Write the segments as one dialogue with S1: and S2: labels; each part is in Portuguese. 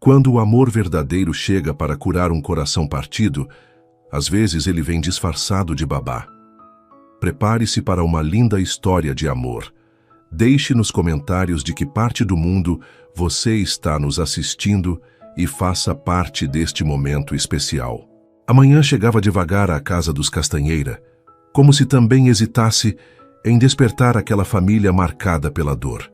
S1: Quando o amor verdadeiro chega para curar um coração partido, às vezes ele vem disfarçado de babá. Prepare-se para uma linda história de amor. Deixe nos comentários de que parte do mundo você está nos assistindo e faça parte deste momento especial. Amanhã chegava devagar à casa dos Castanheira, como se também hesitasse em despertar aquela família marcada pela dor.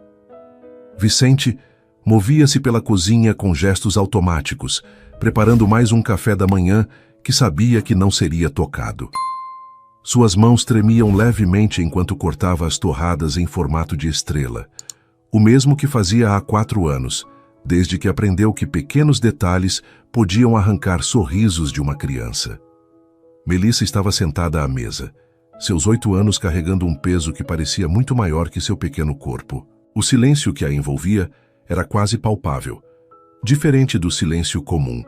S1: Vicente movia-se pela cozinha com gestos automáticos, preparando mais um café da manhã que sabia que não seria tocado. Suas mãos tremiam levemente enquanto cortava as torradas em formato de estrela, o mesmo que fazia há 4 anos, desde que aprendeu que pequenos detalhes podiam arrancar sorrisos de uma criança. Melissa estava sentada à mesa, seus 8 anos carregando um peso que parecia muito maior que seu pequeno corpo. O silêncio que a envolvia era quase palpável, diferente do silêncio comum.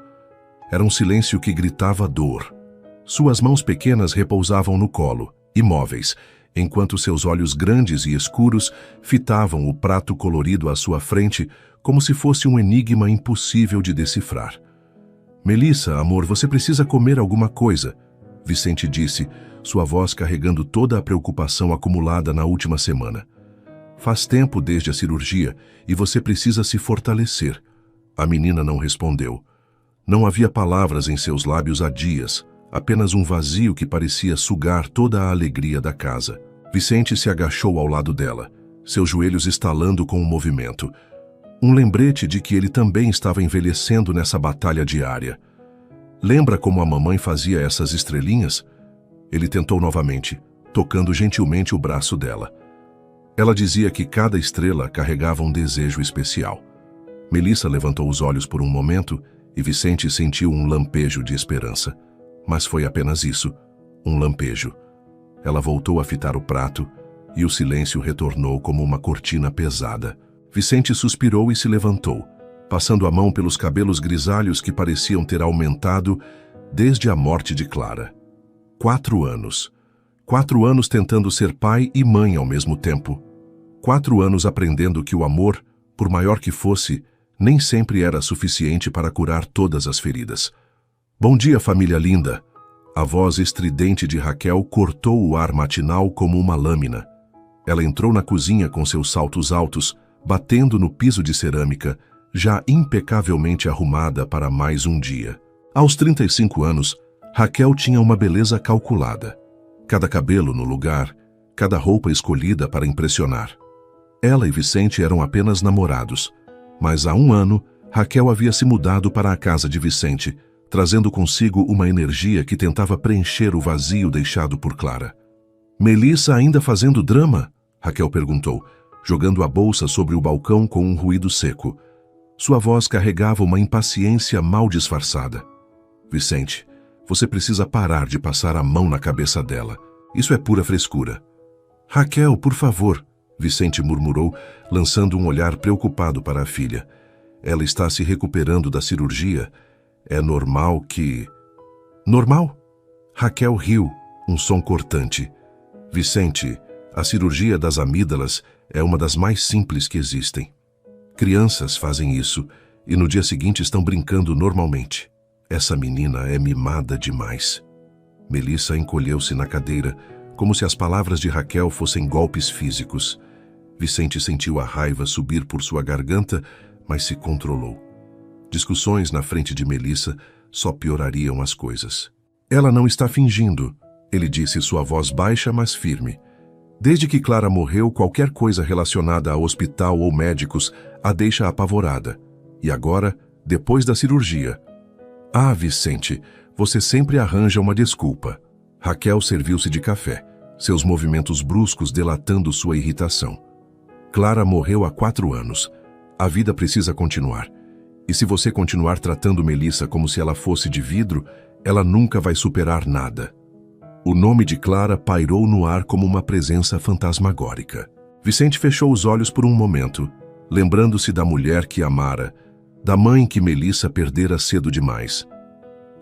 S1: Era um silêncio que gritava dor. Suas mãos pequenas repousavam no colo, imóveis, enquanto seus olhos grandes e escuros fitavam o prato colorido à sua frente como se fosse um enigma impossível de decifrar. "Melissa, amor, você precisa comer alguma coisa", Vicente disse, sua voz carregando toda a preocupação acumulada na última semana. "Faz tempo desde a cirurgia e você precisa se fortalecer." A menina não respondeu. Não havia palavras em seus lábios há dias, apenas um vazio que parecia sugar toda a alegria da casa. Vicente se agachou ao lado dela, seus joelhos estalando com o movimento. Um lembrete de que ele também estava envelhecendo nessa batalha diária. "Lembra como a mamãe fazia essas estrelinhas?" Ele tentou novamente, tocando gentilmente o braço dela. Ela dizia que cada estrela carregava um desejo especial. Melissa levantou os olhos por um momento e Vicente sentiu um lampejo de esperança. Mas foi apenas isso, um lampejo. Ela voltou a fitar o prato e o silêncio retornou como uma cortina pesada. Vicente suspirou e se levantou, passando a mão pelos cabelos grisalhos que pareciam ter aumentado desde a morte de Clara. 4 anos. 4 anos tentando ser pai e mãe ao mesmo tempo. 4 anos aprendendo que o amor, por maior que fosse, nem sempre era suficiente para curar todas as feridas. "Bom dia, família linda." A voz estridente de Raquel cortou o ar matinal como uma lâmina. Ela entrou na cozinha com seus saltos altos, batendo no piso de cerâmica, já impecavelmente arrumada para mais um dia. Aos 35 anos, Raquel tinha uma beleza calculada. Cada cabelo no lugar, cada roupa escolhida para impressionar. Ela e Vicente eram apenas namorados, mas há 1 ano, Raquel havia se mudado para a casa de Vicente, trazendo consigo uma energia que tentava preencher o vazio deixado por Clara. "Melissa ainda fazendo drama?" Raquel perguntou, jogando a bolsa sobre o balcão com um ruído seco. Sua voz carregava uma impaciência mal disfarçada. "Vicente, você precisa parar de passar a mão na cabeça dela. Isso é pura frescura." "Raquel, por favor", Vicente murmurou, lançando um olhar preocupado para a filha. "Ela está se recuperando da cirurgia. É normal que..." "Normal?" Raquel riu, um som cortante. "Vicente, a cirurgia das amígdalas é uma das mais simples que existem. Crianças fazem isso e no dia seguinte estão brincando normalmente. Essa menina é mimada demais." Melissa encolheu-se na cadeira, como se as palavras de Raquel fossem golpes físicos. Vicente sentiu a raiva subir por sua garganta, mas se controlou. Discussões na frente de Melissa só piorariam as coisas. "Ela não está fingindo", ele disse, sua voz baixa, mas firme. "Desde que Clara morreu, qualquer coisa relacionada ao hospital ou médicos a deixa apavorada. E agora, depois da cirurgia..." "Ah, Vicente, você sempre arranja uma desculpa." Raquel serviu-se de café, seus movimentos bruscos delatando sua irritação. "Clara morreu há 4 anos. A vida precisa continuar. E se você continuar tratando Melissa como se ela fosse de vidro, ela nunca vai superar nada." O nome de Clara pairou no ar como uma presença fantasmagórica. Vicente fechou os olhos por um momento, lembrando-se da mulher que amara, da mãe que Melissa perdera cedo demais.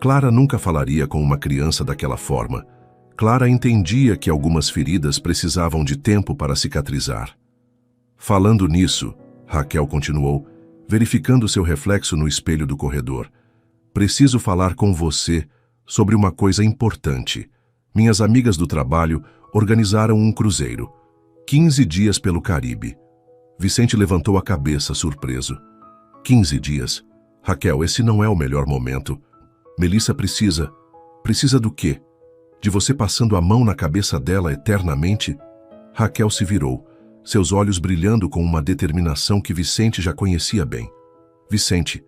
S1: Clara nunca falaria com uma criança daquela forma. Clara entendia que algumas feridas precisavam de tempo para cicatrizar. "Falando nisso", Raquel continuou, verificando seu reflexo no espelho do corredor. Preciso falar com você sobre uma coisa importante. Minhas amigas do trabalho organizaram um cruzeiro. 15 dias pelo Caribe. Vicente levantou a cabeça, surpreso. 15 dias? Raquel, esse não é o melhor momento. Melissa precisa... Precisa do quê? De você passando a mão na cabeça dela eternamente? Raquel se virou, seus olhos brilhando com uma determinação que Vicente já conhecia bem. Vicente,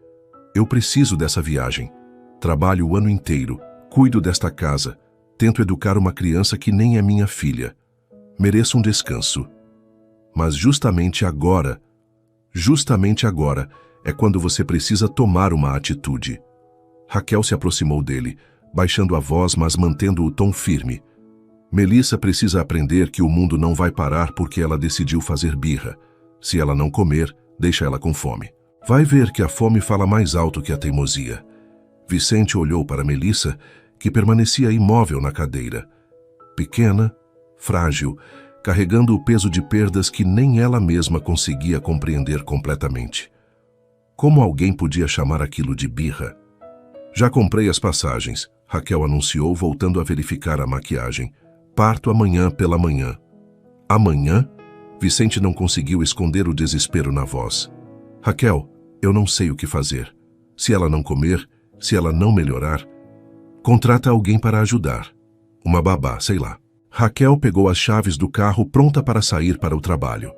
S1: eu preciso dessa viagem. Trabalho o ano inteiro, cuido desta casa, tento educar uma criança que nem é minha filha. Mereço um descanso. Mas justamente agora é quando você precisa tomar uma atitude. Raquel se aproximou dele, baixando a voz, mas mantendo o tom firme. Melissa precisa aprender que o mundo não vai parar porque ela decidiu fazer birra. Se ela não comer, deixa ela com fome. Vai ver que a fome fala mais alto que a teimosia. Vicente olhou para Melissa, que permanecia imóvel na cadeira. Pequena, frágil, carregando o peso de perdas que nem ela mesma conseguia compreender completamente. Como alguém podia chamar aquilo de birra? Já comprei as passagens, Raquel anunciou, voltando a verificar a maquiagem. Parto amanhã pela manhã. Amanhã? Vicente não conseguiu esconder o desespero na voz. Raquel, eu não sei o que fazer. Se ela não comer, se ela não melhorar, contrata alguém para ajudar. Uma babá, sei lá. Raquel pegou as chaves do carro pronta para sair para o trabalho.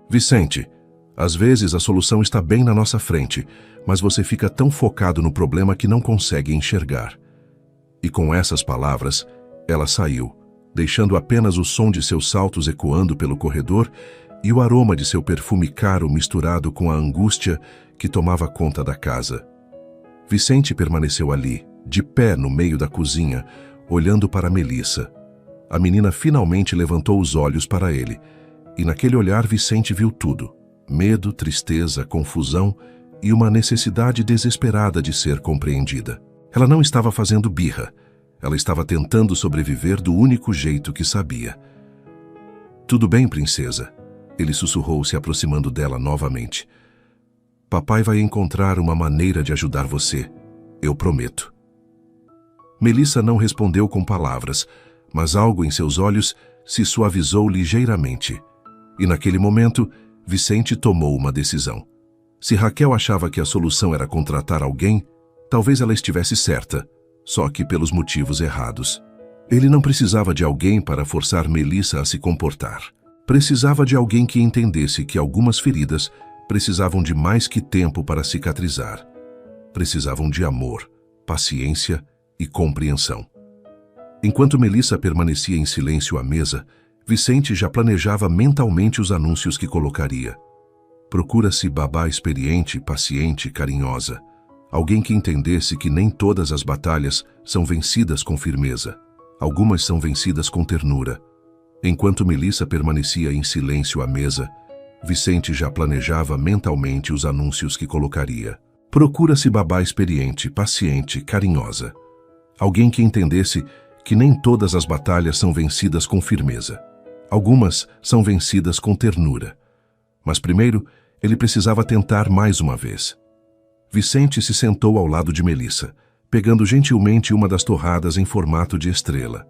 S1: Vicente, às vezes a solução está bem na nossa frente, mas você fica tão focado no problema que não consegue enxergar. E com essas palavras, ela saiu, deixando apenas o som de seus saltos ecoando pelo corredor e o aroma de seu perfume caro misturado com a angústia que tomava conta da casa. Vicente permaneceu ali, de pé no meio da cozinha, olhando para Melissa. A menina finalmente levantou os olhos para ele, e naquele olhar Vicente viu tudo: medo, tristeza, confusão e uma necessidade desesperada de ser compreendida. Ela não estava fazendo birra, ela estava tentando sobreviver do único jeito que sabia. Tudo bem, princesa? Ele sussurrou, se aproximando dela novamente. Papai vai encontrar uma maneira de ajudar você, eu prometo. Melissa não respondeu com palavras, mas algo em seus olhos se suavizou ligeiramente. E naquele momento, Vicente tomou uma decisão. Se Raquel achava que a solução era contratar alguém, talvez ela estivesse certa, só que pelos motivos errados. Ele não precisava de alguém para forçar Melissa a se comportar. Precisava de alguém que entendesse que algumas feridas precisavam de mais que tempo para cicatrizar. Precisavam de amor, paciência e compreensão. Enquanto Melissa permanecia em silêncio à mesa, Vicente já planejava mentalmente os anúncios que colocaria. Procura-se babá experiente, paciente, carinhosa. Alguém que entendesse que nem todas as batalhas são vencidas com firmeza. Algumas são vencidas com ternura. Enquanto Melissa permanecia em silêncio à mesa, Vicente já planejava mentalmente os anúncios que colocaria. Procura-se babá experiente, paciente, carinhosa. Alguém que entendesse que nem todas as batalhas são vencidas com firmeza. Algumas são vencidas com ternura. Mas primeiro, ele precisava tentar mais uma vez. Vicente se sentou ao lado de Melissa, pegando gentilmente uma das torradas em formato de estrela.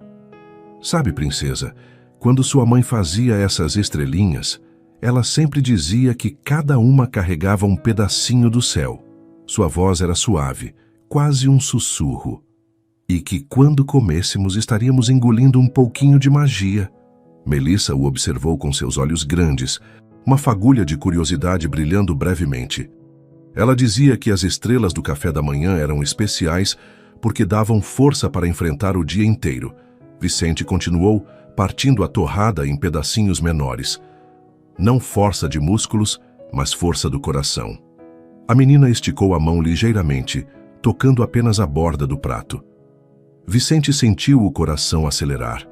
S1: Sabe, princesa, quando sua mãe fazia essas estrelinhas, ela sempre dizia que cada uma carregava um pedacinho do céu. Sua voz era suave, quase um sussurro. E que quando comêssemos estaríamos engolindo um pouquinho de magia. Melissa o observou com seus olhos grandes, uma fagulha de curiosidade brilhando brevemente. Ela dizia que as estrelas do café da manhã eram especiais porque davam força para enfrentar o dia inteiro. Vicente continuou, partindo a torrada em pedacinhos menores. Não força de músculos, mas força do coração. A menina esticou a mão ligeiramente, tocando apenas a borda do prato. Vicente sentiu o coração acelerar.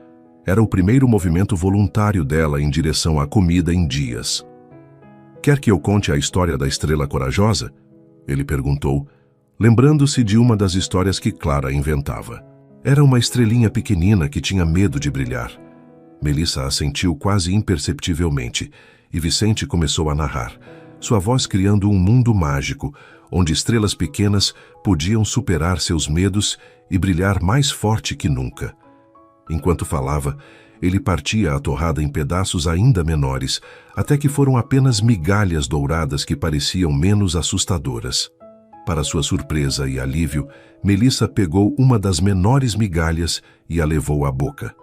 S1: Era o primeiro movimento voluntário dela em direção à comida em dias. Quer que eu conte a história da estrela corajosa? Ele perguntou, lembrando-se de uma das histórias que Clara inventava. Era uma estrelinha pequenina que tinha medo de brilhar. Melissa assentiu quase imperceptivelmente, e Vicente começou a narrar. sua voz criando um mundo mágico, onde estrelas pequenas podiam superar seus medos e brilhar mais forte que nunca. Enquanto falava, ele partia a torrada em pedaços ainda menores, até que foram apenas migalhas douradas que pareciam menos assustadoras. Para sua surpresa e alívio, Melissa pegou uma das menores migalhas e a levou à boca.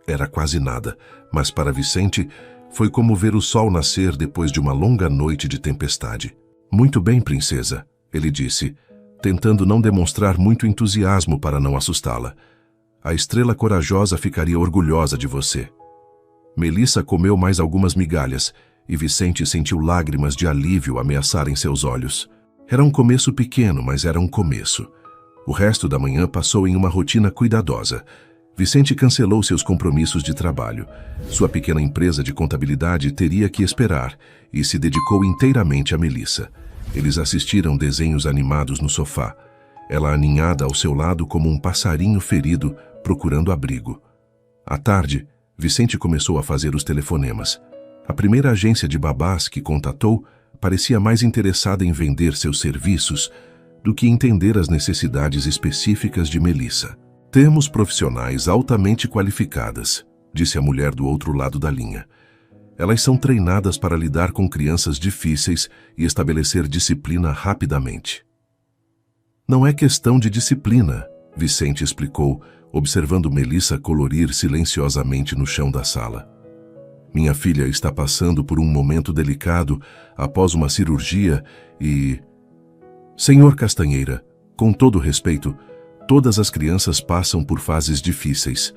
S1: Era quase nada, mas para Vicente foi como ver o sol nascer depois de uma longa noite de tempestade. "Muito bem, princesa", ele disse, tentando não demonstrar muito entusiasmo para não assustá-la. "A estrela corajosa ficaria orgulhosa de você." Melissa comeu mais algumas migalhas e Vicente sentiu lágrimas de alívio ameaçarem seus olhos. Era um começo pequeno, mas era um começo. O resto da manhã passou em uma rotina cuidadosa. Vicente cancelou seus compromissos de trabalho. Sua pequena empresa de contabilidade teria que esperar e se dedicou inteiramente a Melissa. Eles assistiram desenhos animados no sofá, ela aninhada ao seu lado como um passarinho ferido procurando abrigo. À tarde, Vicente começou a fazer os telefonemas. A primeira agência de babás que contatou parecia mais interessada em vender seus serviços do que entender as necessidades específicas de Melissa. "Temos profissionais altamente qualificadas", disse a mulher do outro lado da linha. "Elas são treinadas para lidar com crianças difíceis e estabelecer disciplina rapidamente." "Não é questão de disciplina", Vicente explicou, observando Melissa colorir silenciosamente no chão da sala. "Minha filha está passando por um momento delicado após uma cirurgia e... Senhor Castanheira, com todo respeito, todas as crianças passam por fases difíceis.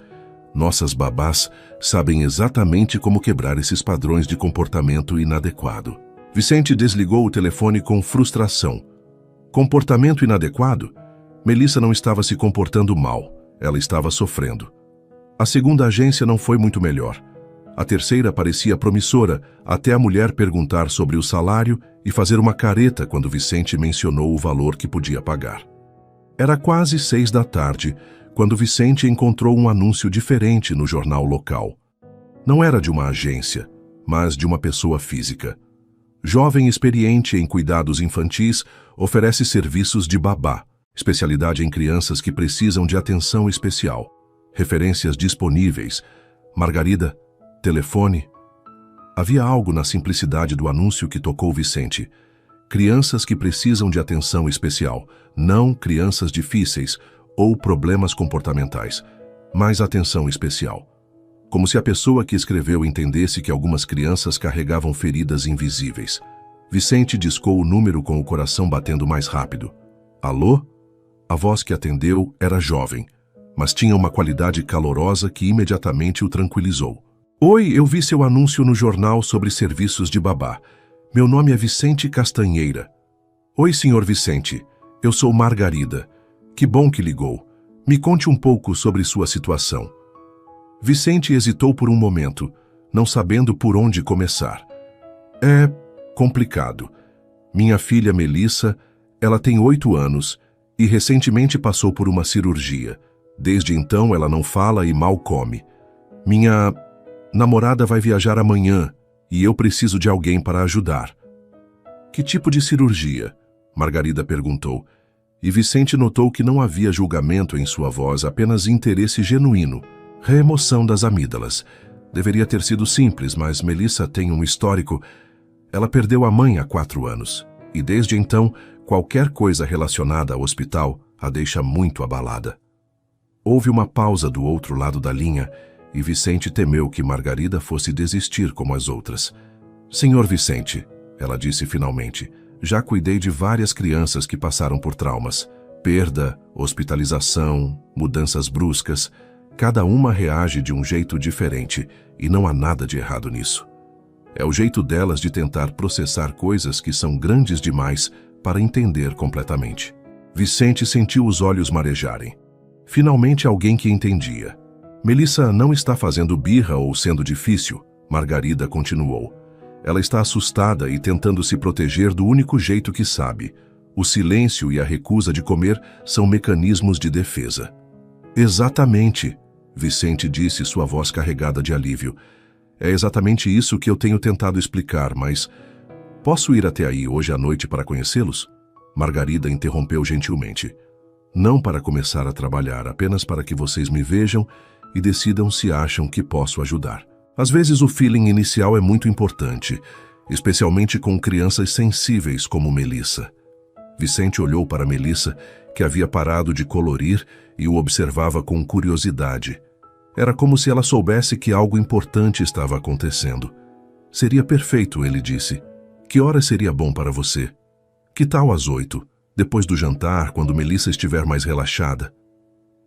S1: Nossas babás sabem exatamente como quebrar esses padrões de comportamento inadequado." Vicente desligou o telefone com frustração. Comportamento inadequado? Melissa não estava se comportando mal, ela estava sofrendo. A segunda agência não foi muito melhor. A terceira parecia promissora, até a mulher perguntar sobre o salário e fazer uma careta quando Vicente mencionou o valor que podia pagar. Era quase 6 da tarde, quando Vicente encontrou um anúncio diferente no jornal local. Não era de uma agência, mas de uma pessoa física. Jovem experiente em cuidados infantis, oferece serviços de babá, especialidade em crianças que precisam de atenção especial. Referências disponíveis. Margarida, telefone. Havia algo na simplicidade do anúncio que tocou Vicente. Crianças que precisam de atenção especial, não crianças difíceis ou problemas comportamentais, mas atenção especial. Como se a pessoa que escreveu entendesse que algumas crianças carregavam feridas invisíveis. Vicente discou o número com o coração batendo mais rápido. "Alô?" A voz que atendeu era jovem, mas tinha uma qualidade calorosa que imediatamente o tranquilizou. "Oi, eu vi seu anúncio no jornal sobre serviços de babá. Meu nome é Vicente Castanheira." "Oi, senhor Vicente. Eu sou Margarida. Que bom que ligou. Me conte um pouco sobre sua situação." Vicente hesitou por um momento, não sabendo por onde começar. "É complicado. Minha filha Melissa, ela tem 8 anos e recentemente passou por uma cirurgia. Desde então ela não fala e mal come. Minha namorada vai viajar amanhã e eu preciso de alguém para ajudar." "Que tipo de cirurgia?" Margarida perguntou, e Vicente notou que não havia julgamento em sua voz, apenas interesse genuíno. "Remoção das amígdalas. Deveria ter sido simples, mas Melissa tem um histórico. Ela perdeu a mãe há 4 anos, e desde então, qualquer coisa relacionada ao hospital a deixa muito abalada." Houve uma pausa do outro lado da linha, e Vicente temeu que Margarida fosse desistir como as outras. "Senhor Vicente", ela disse finalmente, "já cuidei de várias crianças que passaram por traumas. Perda, hospitalização, mudanças bruscas. Cada uma reage de um jeito diferente, e não há nada de errado nisso. É o jeito delas de tentar processar coisas que são grandes demais para entender completamente." Vicente sentiu os olhos marejarem. Finalmente alguém que entendia. "Melissa não está fazendo birra ou sendo difícil", Margarida continuou. "Ela está assustada e tentando se proteger do único jeito que sabe. O silêncio e a recusa de comer são mecanismos de defesa." "Exatamente", Vicente disse, sua voz carregada de alívio. "É exatamente isso que eu tenho tentado explicar, mas Posso ir até aí hoje à noite para conhecê-los? Margarida interrompeu gentilmente. Não para começar a trabalhar, apenas para que vocês me vejam e decidam se acham que posso ajudar. Às vezes o feeling inicial é muito importante, especialmente com crianças sensíveis como Melissa. Vicente olhou para Melissa, que havia parado de colorir, e o observava com curiosidade. Era como se ela soubesse que algo importante estava acontecendo. Seria perfeito, ele disse. Que hora seria bom para você? Que tal às 8, depois do jantar, quando Melissa estiver mais relaxada?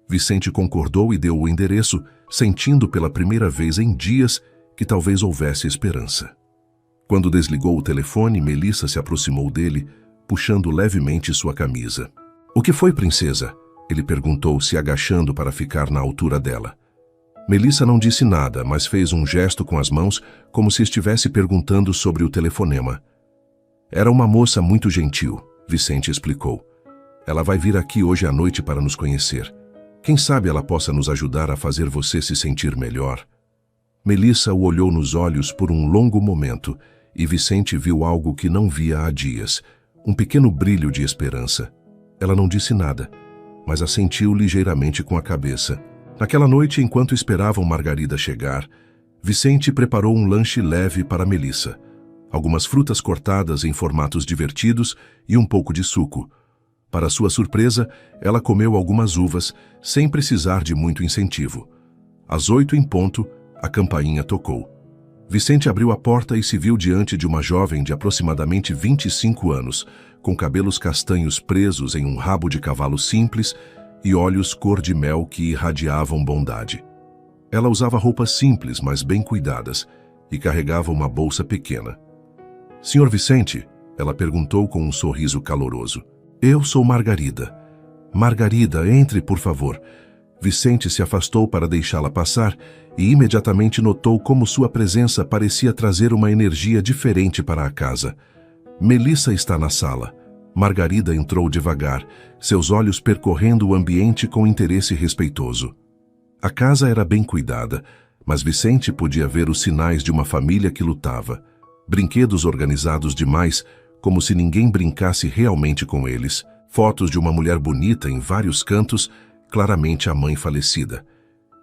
S1: Vicente concordou e deu o endereço, sentindo pela primeira vez em dias que talvez houvesse esperança. Quando desligou o telefone, Melissa se aproximou dele, puxando levemente sua camisa. O que foi, princesa? Ele perguntou, se agachando para ficar na altura dela. Melissa não disse nada, mas fez um gesto com as mãos, como se estivesse perguntando sobre o telefonema. Era uma moça muito gentil, Vicente explicou. Ela vai vir aqui hoje à noite para nos conhecer. Quem sabe ela possa nos ajudar a fazer você se sentir melhor. Melissa o olhou nos olhos por um longo momento e Vicente viu algo que não via há dias, um pequeno brilho de esperança. Ela não disse nada, mas assentiu ligeiramente com a cabeça. Naquela noite, enquanto esperavam Margarida chegar, Vicente preparou um lanche leve para Melissa. Algumas frutas cortadas em formatos divertidos e um pouco de suco. Para sua surpresa, ela comeu algumas uvas, sem precisar de muito incentivo. Às 8 em ponto, a campainha tocou. Vicente abriu a porta e se viu diante de uma jovem de aproximadamente 25 anos, com cabelos castanhos presos em um rabo de cavalo simples e olhos cor de mel que irradiavam bondade. Ela usava roupas simples, mas bem cuidadas, e carregava uma bolsa pequena. Senhor Vicente? Ela perguntou com um sorriso caloroso. Eu sou Margarida. Margarida, entre, por favor. Vicente se afastou para deixá-la passar e imediatamente notou como sua presença parecia trazer uma energia diferente para a casa. Melissa está na sala. Margarida entrou devagar, seus olhos percorrendo o ambiente com interesse respeitoso. A casa era bem cuidada, mas Vicente podia ver os sinais de uma família que lutava. Brinquedos organizados demais, como se ninguém brincasse realmente com eles. Fotos de uma mulher bonita em vários cantos, claramente a mãe falecida.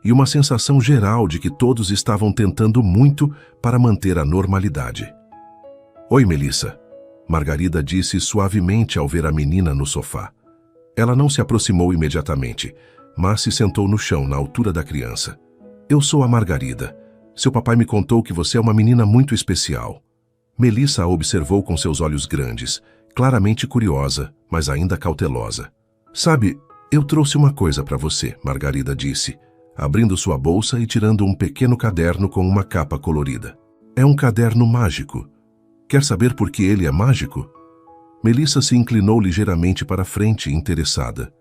S1: E uma sensação geral de que todos estavam tentando muito para manter a normalidade. Oi, Melissa. Margarida disse suavemente ao ver a menina no sofá. Ela não se aproximou imediatamente, mas se sentou no chão, na altura da criança. Eu sou a Margarida. Seu papai me contou que você é uma menina muito especial. Melissa a observou com seus olhos grandes, claramente curiosa, mas ainda cautelosa. Sabe, eu trouxe uma coisa para você, Margarida disse, abrindo sua bolsa e tirando um pequeno caderno com uma capa colorida. É um caderno mágico. Quer saber por que ele é mágico? Melissa se inclinou ligeiramente para frente, interessada.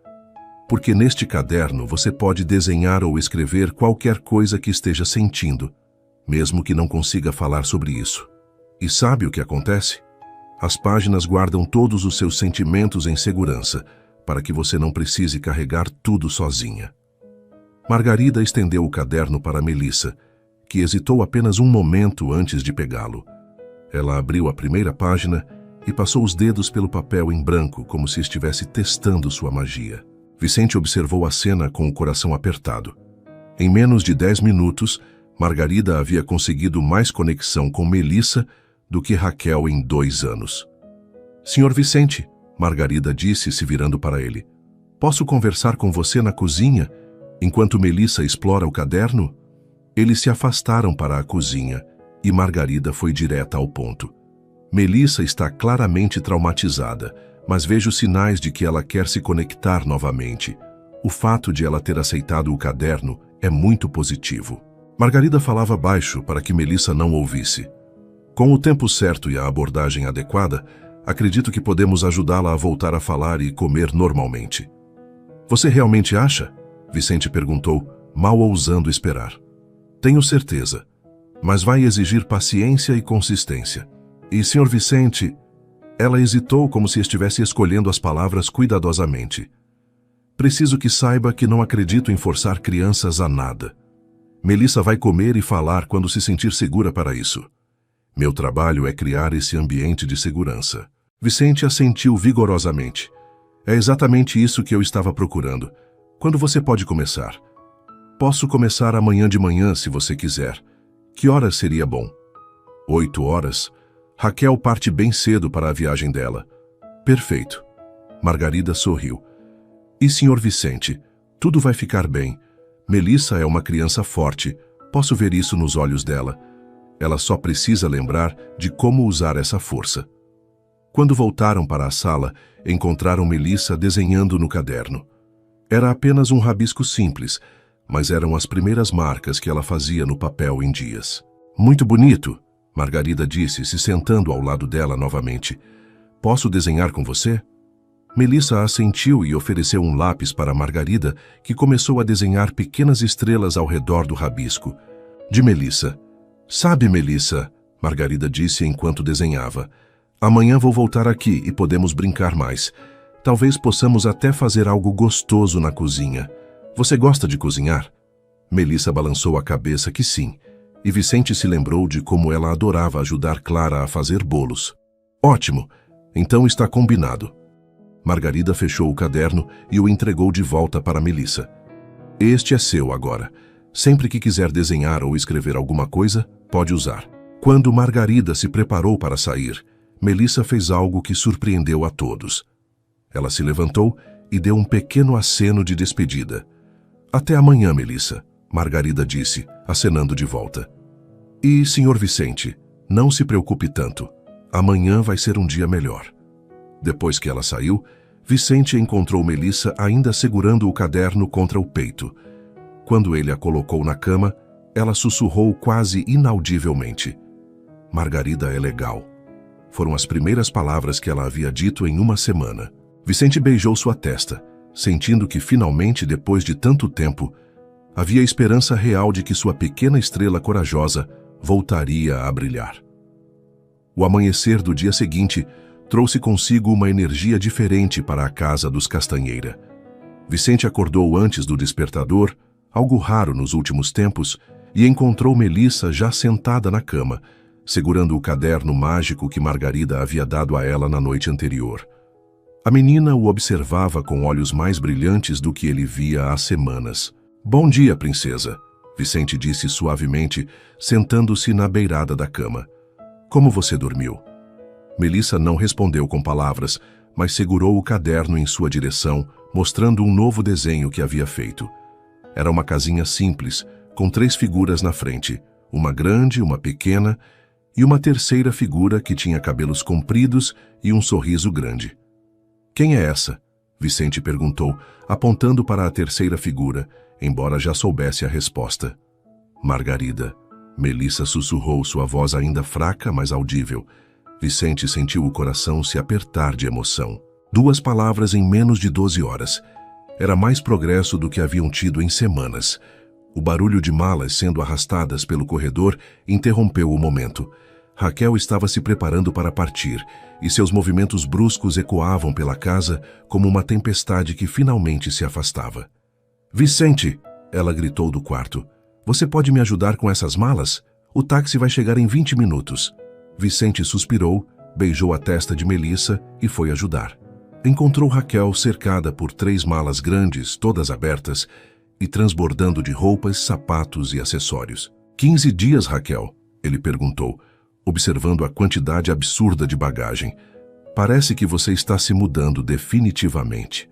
S1: Porque neste caderno você pode desenhar ou escrever qualquer coisa que esteja sentindo, mesmo que não consiga falar sobre isso. E sabe o que acontece? As páginas guardam todos os seus sentimentos em segurança, para que você não precise carregar tudo sozinha. Margarida estendeu o caderno para Melissa, que hesitou apenas um momento antes de pegá-lo. Ela abriu a primeira página e passou os dedos pelo papel em branco, como se estivesse testando sua magia. Vicente observou a cena com o coração apertado. Em menos de 10 minutos, Margarida havia conseguido mais conexão com Melissa do que Raquel em 2 anos. Senhor Vicente, Margarida disse, se virando para ele. Posso conversar com você na cozinha, enquanto Melissa explora o caderno? Eles se afastaram para a cozinha e Margarida foi direta ao ponto. Melissa está claramente traumatizada, mas vejo sinais de que ela quer se conectar novamente. O fato de ela ter aceitado o caderno é muito positivo. Margarida falava baixo para que Melissa não ouvisse. Com o tempo certo e a abordagem adequada, acredito que podemos ajudá-la a voltar a falar e comer normalmente. Você realmente acha? Vicente perguntou, mal ousando esperar. Tenho certeza, mas vai exigir paciência e consistência. E, Sr. Vicente... Ela hesitou como se estivesse escolhendo as palavras cuidadosamente. Preciso que saiba que não acredito em forçar crianças a nada. Melissa vai comer e falar quando se sentir segura para isso. Meu trabalho é criar esse ambiente de segurança. Vicente assentiu vigorosamente. É exatamente isso que eu estava procurando. Quando você pode começar? Posso começar amanhã de manhã, se você quiser. Que horas seria bom? 8 horas? Raquel parte bem cedo para a viagem dela. Perfeito. Margarida sorriu. E senhor Vicente, tudo vai ficar bem. Melissa é uma criança forte. Posso ver isso nos olhos dela. Ela só precisa lembrar de como usar essa força. Quando voltaram para a sala, encontraram Melissa desenhando no caderno. Era apenas um rabisco simples, mas eram as primeiras marcas que ela fazia no papel em dias. Muito bonito, Margarida disse, se sentando ao lado dela novamente. Posso desenhar com você? Melissa assentiu e ofereceu um lápis para Margarida, que começou a desenhar pequenas estrelas ao redor do rabisco. De Melissa. Sabe, Melissa, Margarida disse enquanto desenhava, amanhã vou voltar aqui e podemos brincar mais. Talvez possamos até fazer algo gostoso na cozinha. Você gosta de cozinhar? Melissa balançou a cabeça que sim, e Vicente se lembrou de como ela adorava ajudar Clara a fazer bolos. Ótimo, então está combinado. Margarida fechou o caderno e o entregou de volta para Melissa. Este é seu agora. Sempre que quiser desenhar ou escrever alguma coisa, pode usar. Quando Margarida se preparou para sair, Melissa fez algo que surpreendeu a todos. Ela se levantou e deu um pequeno aceno de despedida. Até amanhã, Melissa, Margarida disse, acenando de volta. E, senhor Vicente, não se preocupe tanto. Amanhã vai ser um dia melhor. Depois que ela saiu, Vicente encontrou Melissa ainda segurando o caderno contra o peito. Quando ele a colocou na cama, ela sussurrou quase inaudivelmente. Margarida é legal. Foram as primeiras palavras que ela havia dito em uma semana. Vicente beijou sua testa, sentindo que finalmente, depois de tanto tempo, havia esperança real de que sua pequena estrela corajosa voltaria a brilhar. O amanhecer do dia seguinte trouxe consigo uma energia diferente para a casa dos Castanheira. Vicente acordou antes do despertador, algo raro nos últimos tempos, e encontrou Melissa já sentada na cama, segurando o caderno mágico que Margarida havia dado a ela na noite anterior. A menina o observava com olhos mais brilhantes do que ele via há semanas. Bom dia, princesa, Vicente disse suavemente, sentando-se na beirada da cama. Como você dormiu? Melissa não respondeu com palavras, mas segurou o caderno em sua direção, mostrando um novo desenho que havia feito. Era uma casinha simples, com 3 figuras na frente, uma grande, uma pequena e uma terceira figura que tinha cabelos compridos e um sorriso grande. Quem é essa? Vicente perguntou, apontando para a terceira figura, embora já soubesse a resposta. Margarida. Melissa sussurrou, sua voz ainda fraca, mas audível. Vicente sentiu o coração se apertar de emoção. 2 palavras em menos de 12 horas. Era mais progresso do que haviam tido em semanas. O barulho de malas sendo arrastadas pelo corredor interrompeu o momento. Raquel estava se preparando para partir, e seus movimentos bruscos ecoavam pela casa como uma tempestade que finalmente se afastava. Vicente! Ela gritou do quarto. Você pode me ajudar com essas malas? O táxi vai chegar em 20 minutos. Vicente suspirou, beijou a testa de Melissa e foi ajudar. Encontrou Raquel cercada por 3 malas grandes, todas abertas, e transbordando de roupas, sapatos e acessórios. 15 dias, Raquel? Ele perguntou, observando a quantidade absurda de bagagem. Parece que você está se mudando definitivamente.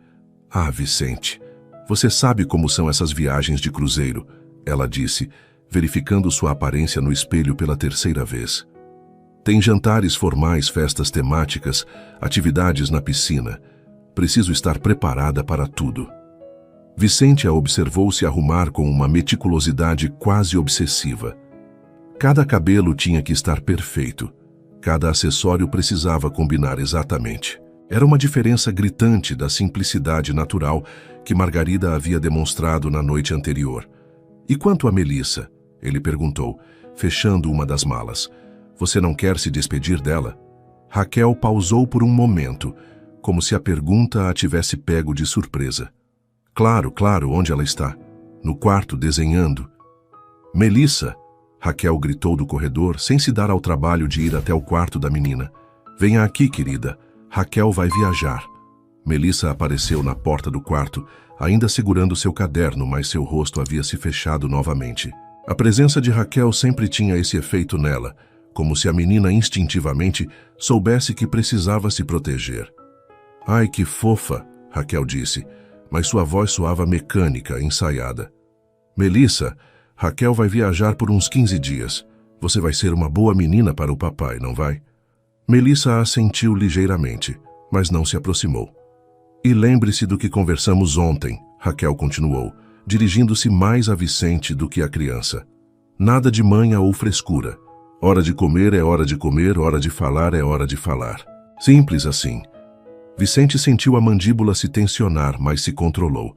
S1: Ah, Vicente, você sabe como são essas viagens de cruzeiro, ela disse, verificando sua aparência no espelho pela 3ª vez. Tem jantares formais, festas temáticas, atividades na piscina. Preciso estar preparada para tudo. Vicente a observou se arrumar com uma meticulosidade quase obsessiva. Cada cabelo tinha que estar perfeito. Cada acessório precisava combinar exatamente. Era uma diferença gritante da simplicidade natural que Margarida havia demonstrado na noite anterior. E quanto a Melissa? Ele perguntou, fechando uma das malas. Você não quer se despedir dela? Raquel pausou por um momento, como se a pergunta a tivesse pego de surpresa. Claro, onde ela está? No quarto, desenhando. Melissa! Raquel gritou do corredor, sem se dar ao trabalho de ir até o quarto da menina. Venha aqui, querida. Raquel vai viajar. Melissa apareceu na porta do quarto, ainda segurando seu caderno, mas seu rosto havia se fechado novamente. A presença de Raquel sempre tinha esse efeito nela, como se a menina instintivamente soubesse que precisava se proteger. Ai, que fofa, Raquel disse, mas sua voz soava mecânica, ensaiada. Melissa, Raquel vai viajar por uns 15 dias. Você vai ser uma boa menina para o papai, não vai? Melissa assentiu ligeiramente, mas não se aproximou. E lembre-se do que conversamos ontem, Raquel continuou, dirigindo-se mais a Vicente do que à criança. Nada de manha ou frescura. Hora de comer é hora de comer, hora de falar é hora de falar. Simples assim. Vicente sentiu a mandíbula se tensionar, mas se controlou.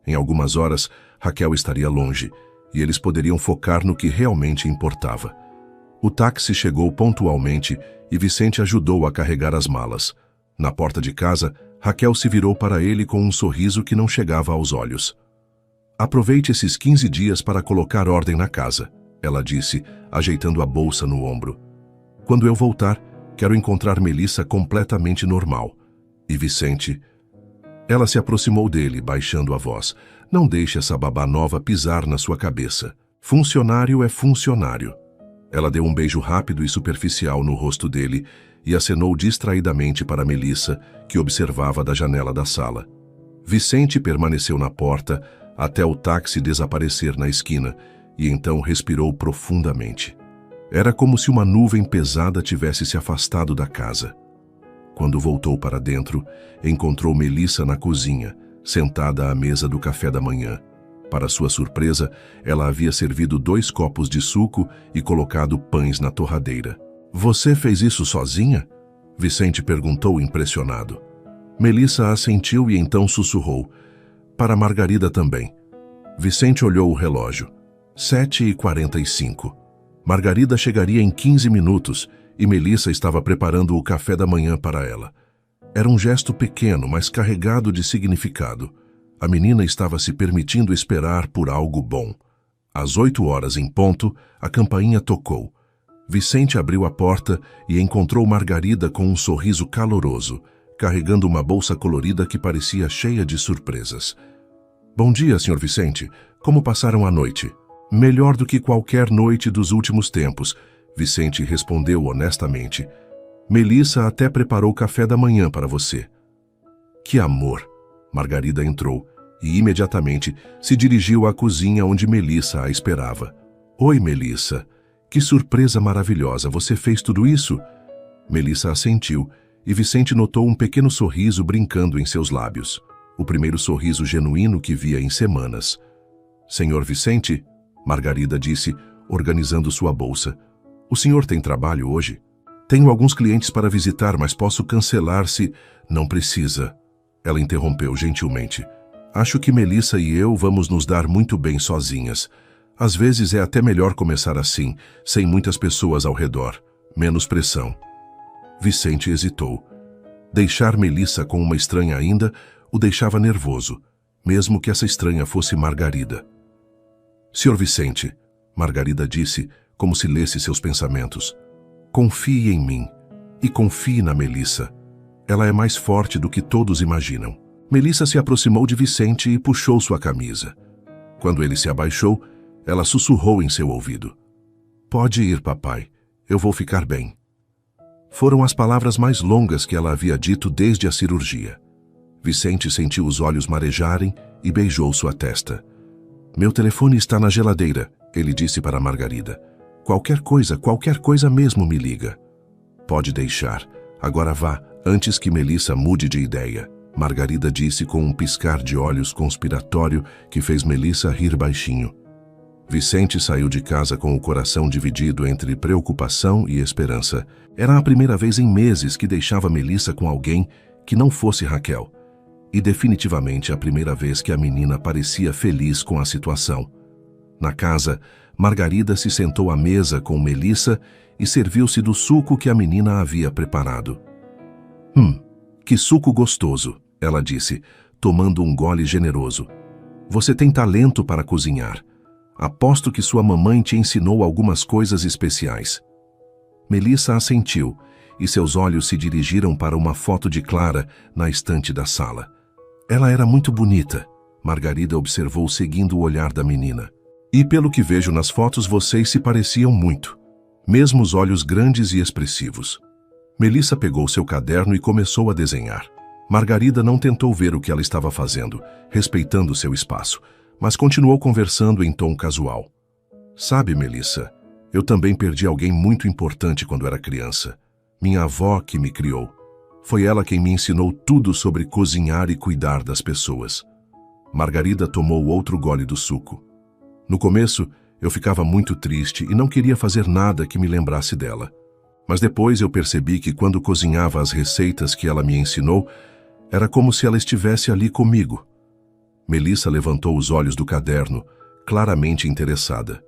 S1: Em algumas horas, Raquel estaria longe, e eles poderiam focar no que realmente importava. O táxi chegou pontualmente e Vicente ajudou a carregar as malas. Na porta de casa, Raquel se virou para ele com um sorriso que não chegava aos olhos. Aproveite esses 15 dias para colocar ordem na casa, ela disse, ajeitando a bolsa no ombro. Quando eu voltar, quero encontrar Melissa completamente normal. E Vicente... Ela se aproximou dele, baixando a voz. Não deixe essa babá nova pisar na sua cabeça. Funcionário é funcionário. Ela deu um beijo rápido e superficial no rosto dele e acenou distraidamente para Melissa, que observava da janela da sala. Vicente permaneceu na porta até o táxi desaparecer na esquina e então respirou profundamente. Era como se uma nuvem pesada tivesse se afastado da casa. Quando voltou para dentro, encontrou Melissa na cozinha, sentada à mesa do café da manhã. Para sua surpresa, ela havia servido 2 copos de suco e colocado pães na torradeira. Você fez isso sozinha? Vicente perguntou impressionado. Melissa assentiu e então sussurrou. Para Margarida também. Vicente olhou o relógio. 7h45. Margarida chegaria em 15 minutos e Melissa estava preparando o café da manhã para ela. Era um gesto pequeno, mas carregado de significado. A menina estava se permitindo esperar por algo bom. Às 8 horas em ponto, a campainha tocou. Vicente abriu a porta e encontrou Margarida com um sorriso caloroso, carregando uma bolsa colorida que parecia cheia de surpresas. Bom dia, Sr. Vicente. Como passaram a noite? Melhor do que qualquer noite dos últimos tempos, Vicente respondeu honestamente. Melissa até preparou café da manhã para você. Que amor! Margarida entrou e imediatamente se dirigiu à cozinha onde Melissa a esperava. Oi, Melissa. Que surpresa maravilhosa, você fez tudo isso? Melissa assentiu e Vicente notou um pequeno sorriso brincando em seus lábios. O primeiro sorriso genuíno que via em semanas. Senhor Vicente, Margarida disse, organizando sua bolsa. O senhor tem trabalho hoje? Tenho alguns clientes para visitar, mas posso cancelar se... Não precisa. Ela interrompeu gentilmente. Acho que Melissa e eu vamos nos dar muito bem sozinhas. Às vezes é até melhor começar assim, sem muitas pessoas ao redor. Menos pressão. Vicente hesitou. Deixar Melissa com uma estranha ainda o deixava nervoso, mesmo que essa estranha fosse Margarida. Sr. Vicente, Margarida disse, como se lesse seus pensamentos. Confie em mim e confie na Melissa. Ela é mais forte do que todos imaginam. Melissa se aproximou de Vicente e puxou sua camisa. Quando ele se abaixou, ela sussurrou em seu ouvido. Pode ir, papai. Eu vou ficar bem. Foram as palavras mais longas que ela havia dito desde a cirurgia. Vicente sentiu os olhos marejarem e beijou sua testa. Meu telefone está na geladeira, ele disse para Margarida. Qualquer coisa mesmo me liga. Pode deixar. Agora vá, antes que Melissa mude de ideia. Margarida disse com um piscar de olhos conspiratório que fez Melissa rir baixinho. Vicente saiu de casa com o coração dividido entre preocupação e esperança. Era a primeira vez em meses que deixava Melissa com alguém que não fosse Raquel. E definitivamente a primeira vez que a menina parecia feliz com a situação. Na casa, Margarida se sentou à mesa com Melissa e serviu-se do suco que a menina havia preparado. Que suco gostoso, ela disse, tomando um gole generoso. Você tem talento para cozinhar. Aposto que sua mamãe te ensinou algumas coisas especiais. Melissa assentiu, e seus olhos se dirigiram para uma foto de Clara na estante da sala. Ela era muito bonita, Margarida observou seguindo o olhar da menina. E pelo que vejo nas fotos, vocês se pareciam muito. Mesmo os olhos grandes e expressivos. Melissa pegou seu caderno e começou a desenhar. Margarida não tentou ver o que ela estava fazendo, respeitando seu espaço, mas continuou conversando em tom casual. Sabe, Melissa, eu também perdi alguém muito importante quando era criança. Minha avó que me criou. Foi ela quem me ensinou tudo sobre cozinhar e cuidar das pessoas. Margarida tomou outro gole do suco. No começo, eu ficava muito triste e não queria fazer nada que me lembrasse dela. Mas depois eu percebi que quando cozinhava as receitas que ela me ensinou, era como se ela estivesse ali comigo. Melissa levantou os olhos do caderno, claramente interessada.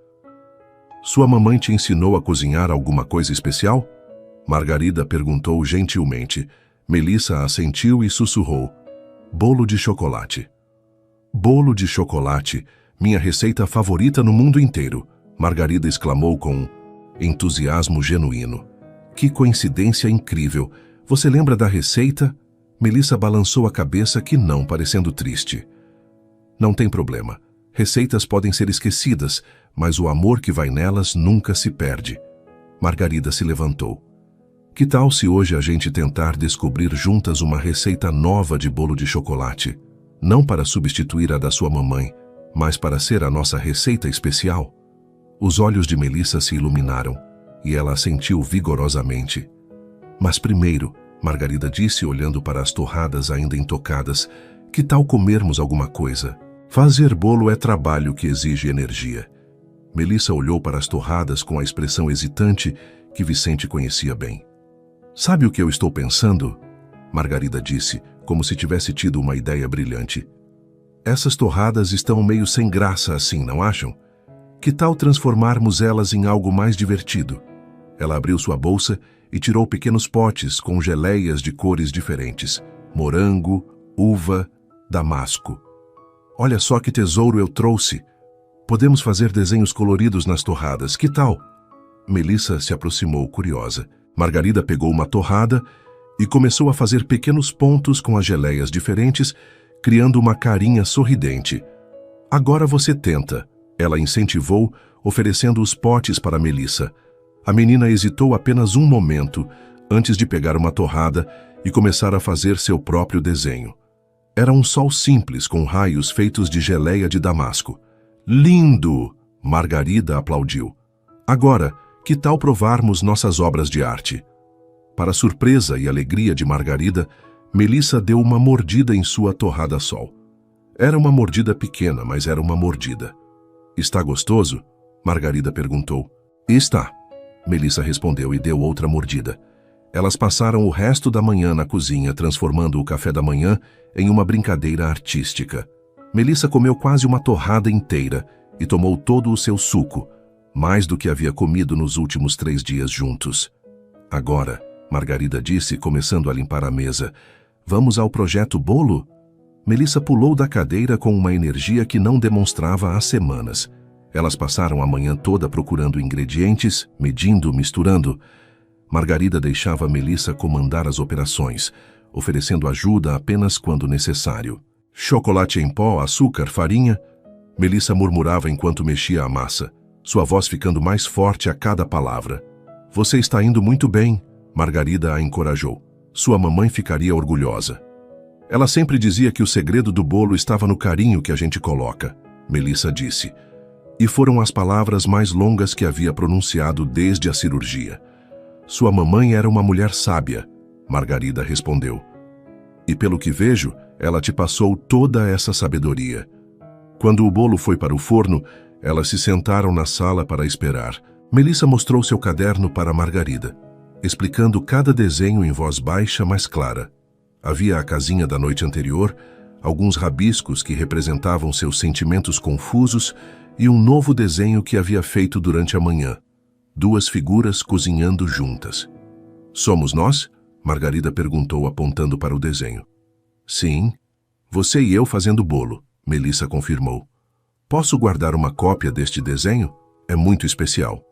S1: Sua mamãe te ensinou a cozinhar alguma coisa especial? Margarida perguntou gentilmente. Melissa assentiu e sussurrou. Bolo de chocolate. Bolo de chocolate, minha receita favorita no mundo inteiro, Margarida exclamou com entusiasmo genuíno. Que coincidência incrível! Você lembra da receita? Melissa balançou a cabeça que não, parecendo triste. Não tem problema. Receitas podem ser esquecidas, mas o amor que vai nelas nunca se perde. Margarida se levantou. Que tal se hoje a gente tentar descobrir juntas uma receita nova de bolo de chocolate? Não para substituir a da sua mamãe, mas para ser a nossa receita especial? Os olhos de Melissa se iluminaram, e ela assentiu vigorosamente. Mas primeiro, Margarida disse olhando para as torradas ainda intocadas, que tal comermos alguma coisa? Fazer bolo é trabalho que exige energia. Melissa olhou para as torradas com a expressão hesitante que Vicente conhecia bem. Sabe o que eu estou pensando? Margarida disse, como se tivesse tido uma ideia brilhante. Essas torradas estão meio sem graça assim, não acham? Que tal transformarmos elas em algo mais divertido? Ela abriu sua bolsa e tirou pequenos potes com geleias de cores diferentes. Morango, uva, damasco. Olha só que tesouro eu trouxe. Podemos fazer desenhos coloridos nas torradas, que tal? Melissa se aproximou curiosa. Margarida pegou uma torrada e começou a fazer pequenos pontos com as geleias diferentes, criando uma carinha sorridente. Agora você tenta. Ela incentivou, oferecendo os potes para Melissa. A menina hesitou apenas um momento antes de pegar uma torrada e começar a fazer seu próprio desenho. Era um sol simples com raios feitos de geleia de damasco. Lindo! Margarida aplaudiu. Agora, que tal provarmos nossas obras de arte? Para surpresa e alegria de Margarida, Melissa deu uma mordida em sua torrada sol. Era uma mordida pequena, mas era uma mordida. Está gostoso? Margarida perguntou. Está. Melissa respondeu e deu outra mordida. Elas passaram o resto da manhã na cozinha, transformando o café da manhã em uma brincadeira artística. Melissa comeu quase uma torrada inteira e tomou todo o seu suco, mais do que havia comido nos últimos 3 dias juntos. Agora, Margarida disse, começando a limpar a mesa, vamos ao projeto bolo? Melissa pulou da cadeira com uma energia que não demonstrava há semanas. Elas passaram a manhã toda procurando ingredientes, medindo, misturando. Margarida deixava Melissa comandar as operações, oferecendo ajuda apenas quando necessário. Chocolate em pó, açúcar, farinha? Melissa murmurava enquanto mexia a massa, sua voz ficando mais forte a cada palavra. Você está indo muito bem, Margarida a encorajou. Sua mamãe ficaria orgulhosa. Ela sempre dizia que o segredo do bolo estava no carinho que a gente coloca, Melissa disse. E foram as palavras mais longas que havia pronunciado desde a cirurgia. Sua mamãe era uma mulher sábia, Margarida respondeu. E pelo que vejo, ela te passou toda essa sabedoria. Quando o bolo foi para o forno, elas se sentaram na sala para esperar. Melissa mostrou seu caderno para Margarida, explicando cada desenho em voz baixa, mas clara. Havia a casinha da noite anterior, alguns rabiscos que representavam seus sentimentos confusos e um novo desenho que havia feito durante a manhã. 2 figuras cozinhando juntas. Somos nós? Margarida perguntou apontando para o desenho. Sim, você e eu fazendo bolo, Melissa confirmou. Posso guardar uma cópia deste desenho? É muito especial.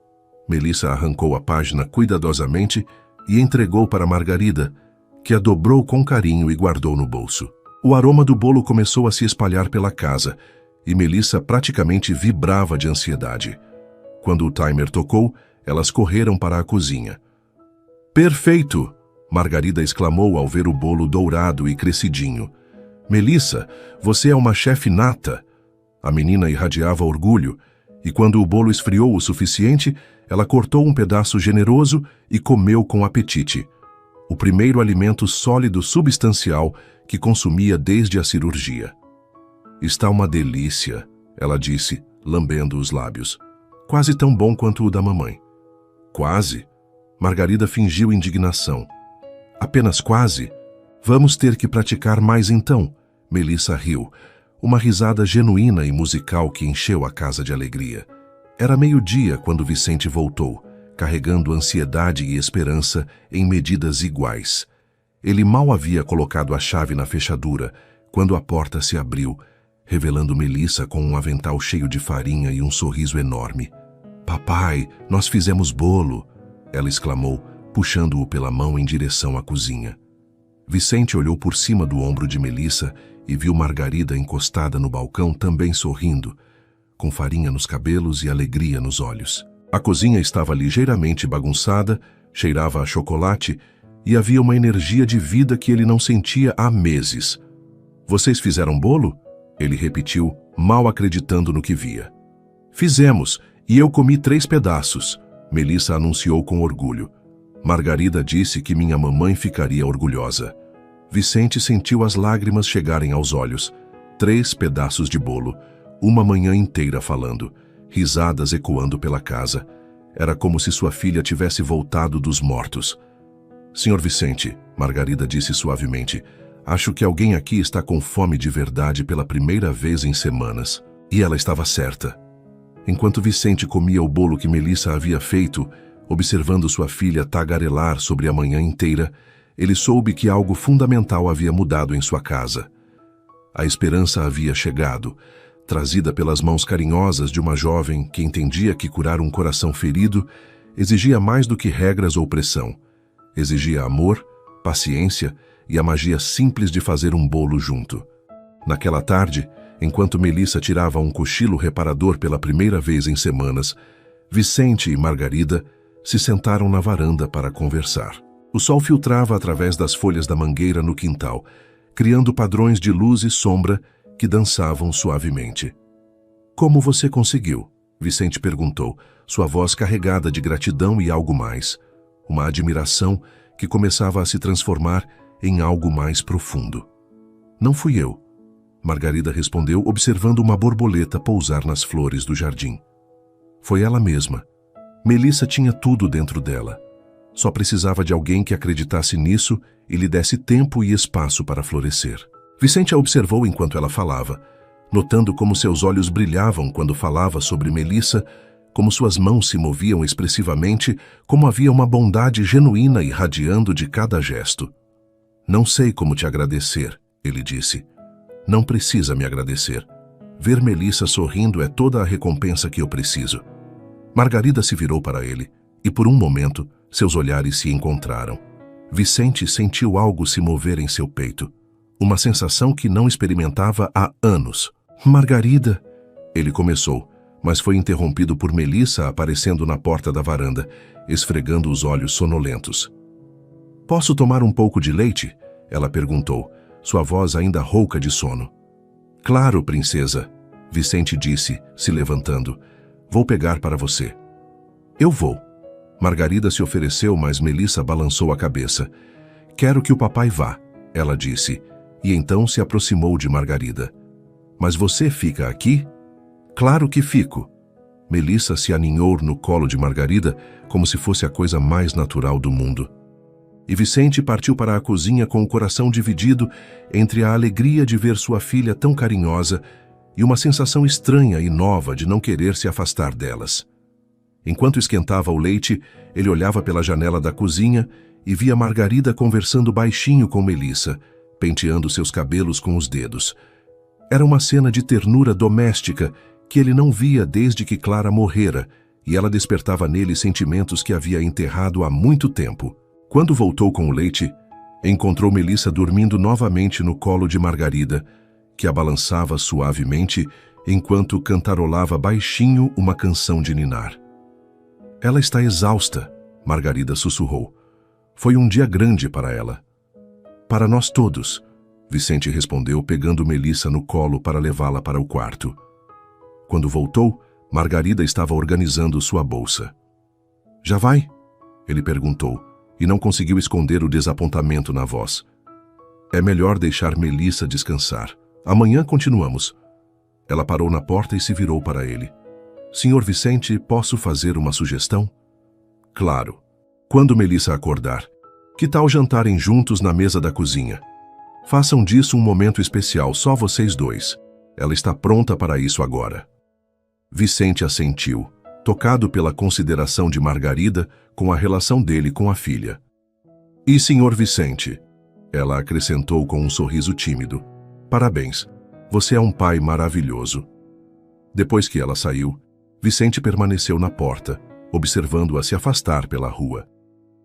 S1: Melissa arrancou a página cuidadosamente e entregou para Margarida, que a dobrou com carinho e guardou no bolso. O aroma do bolo começou a se espalhar pela casa e Melissa praticamente vibrava de ansiedade. Quando o timer tocou, elas correram para a cozinha. Perfeito! Margarida exclamou ao ver o bolo dourado e crescidinho. Melissa, você é uma chefe nata! A menina irradiava orgulho, e quando o bolo esfriou o suficiente, ela cortou um pedaço generoso e comeu com apetite. O primeiro alimento sólido substancial que consumia desde a cirurgia. Está uma delícia, ela disse, lambendo os lábios. Quase tão bom quanto o da mamãe. Quase? Margarida fingiu indignação. Apenas quase? Vamos ter que praticar mais então. Melissa riu. Uma risada genuína e musical que encheu a casa de alegria. Era meio-dia quando Vicente voltou, carregando ansiedade e esperança em medidas iguais. Ele mal havia colocado a chave na fechadura, quando a porta se abriu, revelando Melissa com um avental cheio de farinha e um sorriso enorme. Papai, nós fizemos bolo, ela exclamou, puxando-o pela mão em direção à cozinha. Vicente olhou por cima do ombro de Melissa e viu Margarida encostada no balcão também sorrindo, com farinha nos cabelos e alegria nos olhos. A cozinha estava ligeiramente bagunçada, cheirava a chocolate e havia uma energia de vida que ele não sentia há meses. Vocês fizeram bolo? Ele repetiu, mal acreditando no que via. Fizemos, e eu comi 3 pedaços, Melissa anunciou com orgulho. Margarida disse que minha mamãe ficaria orgulhosa. Vicente sentiu as lágrimas chegarem aos olhos. 3 pedaços de bolo, uma manhã inteira falando, risadas ecoando pela casa. Era como se sua filha tivesse voltado dos mortos. Senhor Vicente, Margarida disse suavemente, acho que alguém aqui está com fome de verdade pela primeira vez em semanas. E ela estava certa. Enquanto Vicente comia o bolo que Melissa havia feito, observando sua filha tagarelar sobre a manhã inteira, ele soube que algo fundamental havia mudado em sua casa. A esperança havia chegado, trazida pelas mãos carinhosas de uma jovem que entendia que curar um coração ferido exigia mais do que regras ou pressão. Exigia amor, paciência e a magia simples de fazer um bolo junto. Naquela tarde, enquanto Melissa tirava um cochilo reparador pela primeira vez em semanas, Vicente e Margarida se sentaram na varanda para conversar. O sol filtrava através das folhas da mangueira no quintal, criando padrões de luz e sombra que dançavam suavemente. Como você conseguiu? Vicente perguntou, sua voz carregada de gratidão e algo mais. Uma admiração que começava a se transformar em algo mais profundo. Não fui eu, Margarida respondeu, observando uma borboleta pousar nas flores do jardim. Foi ela mesma. Melissa tinha tudo dentro dela. Só precisava de alguém que acreditasse nisso e lhe desse tempo e espaço para florescer. Vicente a observou enquanto ela falava, notando como seus olhos brilhavam quando falava sobre Melissa, como suas mãos se moviam expressivamente, como havia uma bondade genuína irradiando de cada gesto. Não sei como te agradecer, ele disse. Não precisa me agradecer. Ver Melissa sorrindo é toda a recompensa que eu preciso. Margarida se virou para ele, e por um momento, seus olhares se encontraram. Vicente sentiu algo se mover em seu peito. Uma sensação que não experimentava há anos. Margarida, ele começou, mas foi interrompido por Melissa aparecendo na porta da varanda, esfregando os olhos sonolentos. Posso tomar um pouco de leite? Ela perguntou, sua voz ainda rouca de sono. Claro, princesa, Vicente disse, se levantando. Vou pegar para você. Eu vou. Margarida se ofereceu, mas Melissa balançou a cabeça. Quero que o papai vá, ela disse, e então se aproximou de Margarida. Mas você fica aqui? Claro que fico. Melissa se aninhou no colo de Margarida como se fosse a coisa mais natural do mundo. E Vicente partiu para a cozinha com o coração dividido entre a alegria de ver sua filha tão carinhosa e uma sensação estranha e nova de não querer se afastar delas. Enquanto esquentava o leite, ele olhava pela janela da cozinha e via Margarida conversando baixinho com Melissa, penteando seus cabelos com os dedos. Era uma cena de ternura doméstica que ele não via desde que Clara morrera, e ela despertava nele sentimentos que havia enterrado há muito tempo. Quando voltou com o leite, encontrou Melissa dormindo novamente no colo de Margarida, que a balançava suavemente enquanto cantarolava baixinho uma canção de ninar. Ela está exausta, Margarida sussurrou. Foi um dia grande para ela. Para nós todos, Vicente respondeu, pegando Melissa no colo para levá-la para o quarto. Quando voltou, Margarida estava organizando sua bolsa. Já vai? Ele perguntou, e não conseguiu esconder o desapontamento na voz. É melhor deixar Melissa descansar. Amanhã continuamos. Ela parou na porta e se virou para ele. Senhor Vicente, posso fazer uma sugestão? Claro. Quando Melissa acordar, que tal jantarem juntos na mesa da cozinha? Façam disso um momento especial, só vocês dois. Ela está pronta para isso agora. Vicente assentiu, tocado pela consideração de Margarida com a relação dele com a filha. E senhor Vicente? Ela acrescentou com um sorriso tímido. Parabéns, você é um pai maravilhoso. Depois que ela saiu, Vicente permaneceu na porta, observando-a se afastar pela rua.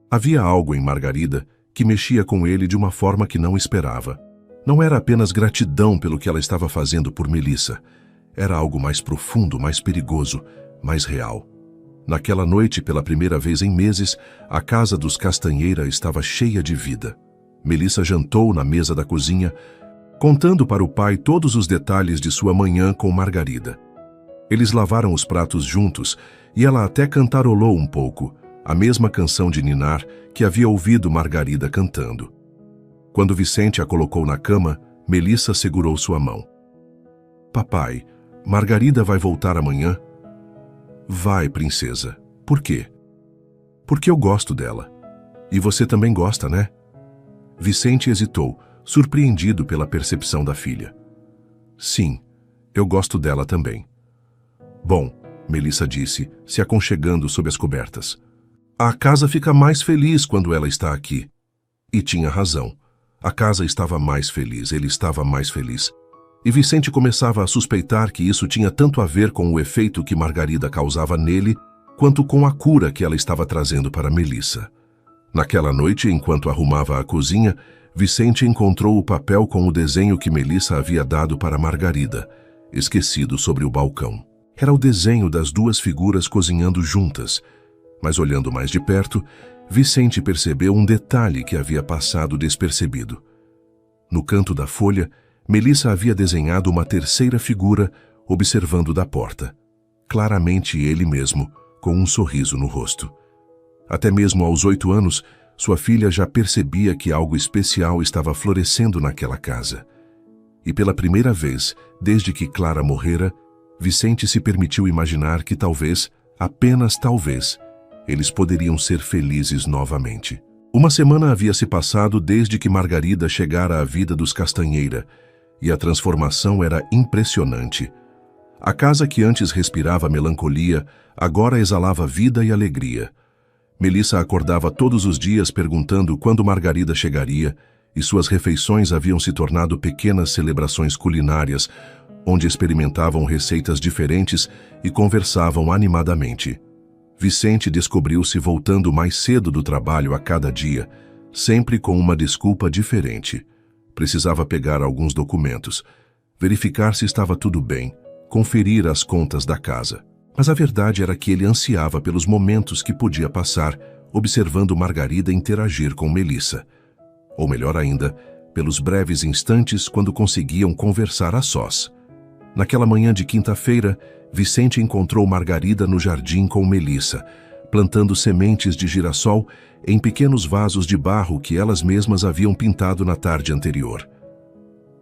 S1: Havia algo em Margarida que mexia com ele de uma forma que não esperava. Não era apenas gratidão pelo que ela estava fazendo por Melissa. Era algo mais profundo, mais perigoso, mais real. Naquela noite, pela primeira vez em meses, a casa dos Castanheira estava cheia de vida. Melissa jantou na mesa da cozinha, contando para o pai todos os detalhes de sua manhã com Margarida. Eles lavaram os pratos juntos e ela até cantarolou um pouco, a mesma canção de ninar que havia ouvido Margarida cantando. Quando Vicente a colocou na cama, Melissa segurou sua mão. Papai, Margarida vai voltar amanhã? Vai, princesa. Por quê? Porque eu gosto dela. E você também gosta, né? Vicente hesitou, surpreendido pela percepção da filha. Sim, eu gosto dela também. Bom, Melissa disse, se aconchegando sob as cobertas. A casa fica mais feliz quando ela está aqui. E tinha razão. A casa estava mais feliz, ele estava mais feliz. E Vicente começava a suspeitar que isso tinha tanto a ver com o efeito que Margarida causava nele, quanto com a cura que ela estava trazendo para Melissa. Naquela noite, enquanto arrumava a cozinha, Vicente encontrou o papel com o desenho que Melissa havia dado para Margarida, esquecido sobre o balcão. Era o desenho das duas figuras cozinhando juntas, mas olhando mais de perto, Vicente percebeu um detalhe que havia passado despercebido. No canto da folha, Melissa havia desenhado uma terceira figura observando da porta. Claramente ele mesmo, com um sorriso no rosto. Até mesmo aos 8 anos, sua filha já percebia que algo especial estava florescendo naquela casa. E pela primeira vez, desde que Clara morrera, Vicente se permitiu imaginar que talvez, apenas talvez, eles poderiam ser felizes novamente. Uma semana havia se passado desde que Margarida chegara à vida dos Castanheira, e a transformação era impressionante. A casa que antes respirava melancolia, agora exalava vida e alegria. Melissa acordava todos os dias perguntando quando Margarida chegaria, e suas refeições haviam se tornado pequenas celebrações culinárias, onde experimentavam receitas diferentes e conversavam animadamente. Vicente descobriu-se voltando mais cedo do trabalho a cada dia, sempre com uma desculpa diferente. Precisava pegar alguns documentos, verificar se estava tudo bem, conferir as contas da casa. Mas a verdade era que ele ansiava pelos momentos que podia passar, observando Margarida interagir com Melissa. Ou melhor ainda, pelos breves instantes quando conseguiam conversar a sós. Naquela manhã de quinta-feira, Vicente encontrou Margarida no jardim com Melissa, plantando sementes de girassol em pequenos vasos de barro que elas mesmas haviam pintado na tarde anterior.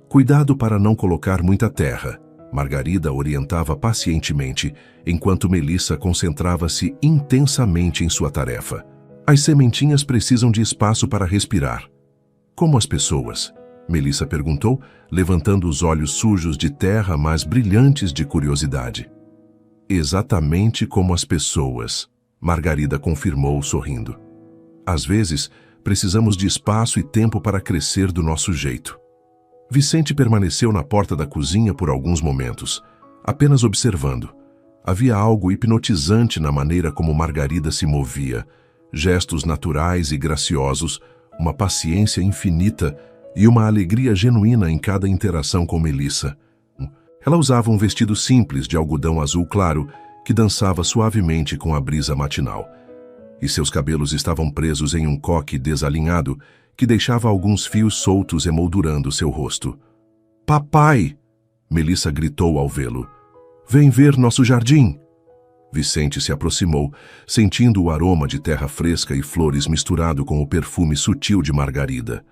S1: Cuidado para não colocar muita terra, Margarida orientava pacientemente, enquanto Melissa concentrava-se intensamente em sua tarefa. As sementinhas precisam de espaço para respirar. Como as pessoas? Melissa perguntou, levantando os olhos sujos de terra, mas brilhantes de curiosidade. Exatamente como as pessoas, Margarida confirmou, sorrindo. Às vezes, precisamos de espaço e tempo para crescer do nosso jeito. Vicente permaneceu na porta da cozinha por alguns momentos, apenas observando. Havia algo hipnotizante na maneira como Margarida se movia, gestos naturais e graciosos, uma paciência infinita e uma alegria genuína em cada interação com Melissa. Ela usava um vestido simples de algodão azul claro que dançava suavemente com a brisa matinal. E seus cabelos estavam presos em um coque desalinhado que deixava alguns fios soltos emoldurando seu rosto. "Papai!" Melissa gritou ao vê-lo. "Vem ver nosso jardim!" Vicente se aproximou, sentindo o aroma de terra fresca e flores misturado com o perfume sutil de Margarida.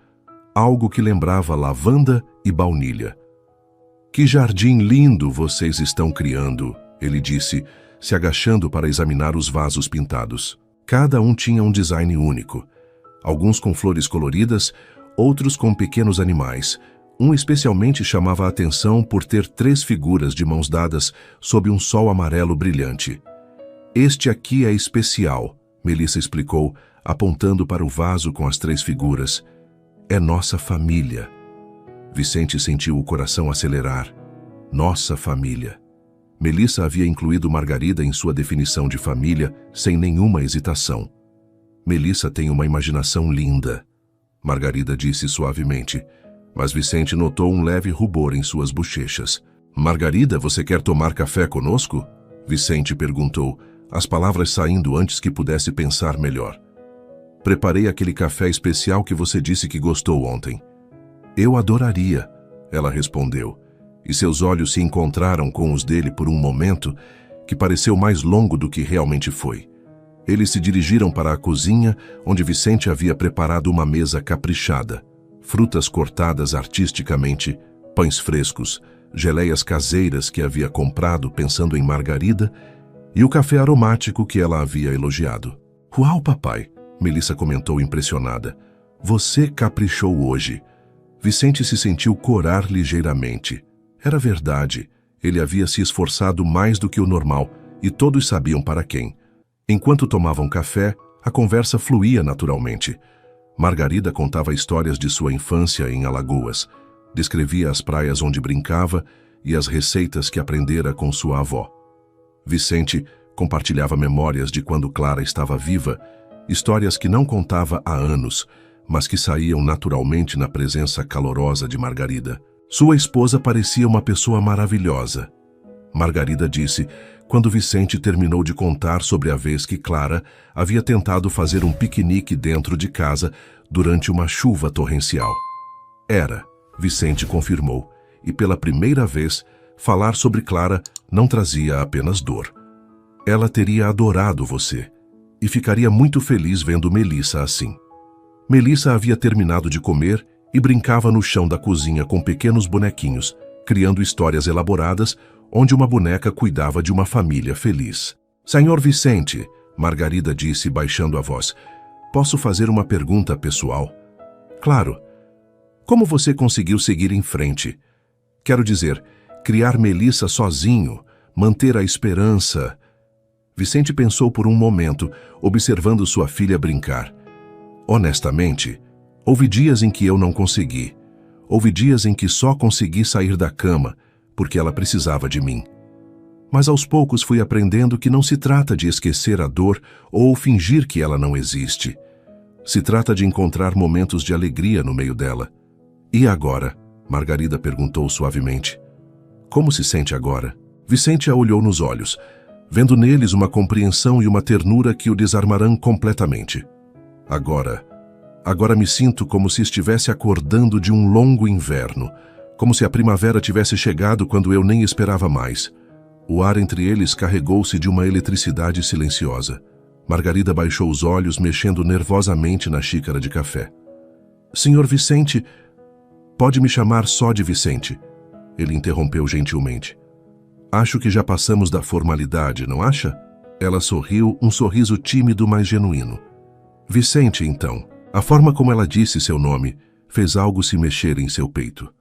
S1: Algo que lembrava lavanda e baunilha. "Que jardim lindo vocês estão criando!" ele disse, se agachando para examinar os vasos pintados. Cada um tinha um design único. Alguns com flores coloridas, outros com pequenos animais. Um especialmente chamava a atenção por ter 3 figuras de mãos dadas sob um sol amarelo brilhante. "Este aqui é especial", Melissa explicou, apontando para o vaso com as 3 figuras. "É nossa família." Vicente sentiu o coração acelerar. Nossa família. Melissa havia incluído Margarida em sua definição de família sem nenhuma hesitação. "Melissa tem uma imaginação linda", Margarida disse suavemente, mas Vicente notou um leve rubor em suas bochechas. "Margarida, você quer tomar café conosco?" Vicente perguntou, as palavras saindo antes que pudesse pensar melhor. "Preparei aquele café especial que você disse que gostou ontem." "Eu adoraria", ela respondeu, e seus olhos se encontraram com os dele por um momento que pareceu mais longo do que realmente foi. Eles se dirigiram para a cozinha, onde Vicente havia preparado uma mesa caprichada. Frutas cortadas artisticamente, pães frescos, geleias caseiras que havia comprado pensando em Margarida e o café aromático que ela havia elogiado. "Uau, papai!" Melissa comentou impressionada. "Você caprichou hoje." Vicente se sentiu corar ligeiramente. Era verdade, ele havia se esforçado mais do que o normal e todos sabiam para quem. Enquanto tomavam café, a conversa fluía naturalmente. Margarida contava histórias de sua infância em Alagoas, descrevia as praias onde brincava e as receitas que aprendera com sua avó. Vicente compartilhava memórias de quando Clara estava viva, histórias que não contava há anos, mas que saíam naturalmente na presença calorosa de Margarida. Sua esposa parecia uma pessoa maravilhosa, Margarida disse, quando Vicente terminou de contar sobre a vez que Clara havia tentado fazer um piquenique dentro de casa durante uma chuva torrencial. Era, Vicente confirmou, e pela primeira vez, falar sobre Clara não trazia apenas dor. Ela teria adorado você, e ficaria muito feliz vendo Melissa assim. Melissa havia terminado de comer e brincava no chão da cozinha com pequenos bonequinhos, criando histórias elaboradas onde uma boneca cuidava de uma família feliz. "Senhor Vicente", Margarida disse baixando a voz, "posso fazer uma pergunta pessoal?" "Claro. Como você conseguiu seguir em frente? Quero dizer, criar Melissa sozinho, manter a esperança..." Vicente pensou por um momento, observando sua filha brincar. "Honestamente, houve dias em que eu não consegui. Houve dias em que só consegui sair da cama, porque ela precisava de mim. Mas aos poucos fui aprendendo que não se trata de esquecer a dor ou fingir que ela não existe. Se trata de encontrar momentos de alegria no meio dela. E agora?" Margarida perguntou suavemente. "Como se sente agora?" Vicente a olhou nos olhos, vendo neles uma compreensão e uma ternura que o desarmarão completamente. Agora me sinto como se estivesse acordando de um longo inverno, como se a primavera tivesse chegado quando eu nem esperava mais. O ar entre eles carregou-se de uma eletricidade silenciosa. Margarida baixou os olhos, mexendo nervosamente na xícara de café. "Senhor Vicente, pode me chamar só de Vicente?" Ele interrompeu gentilmente. "Acho que já passamos da formalidade, não acha?" Ela sorriu, um sorriso tímido, mas genuíno. "Vicente, então." A forma como ela disse seu nome fez algo se mexer em seu peito.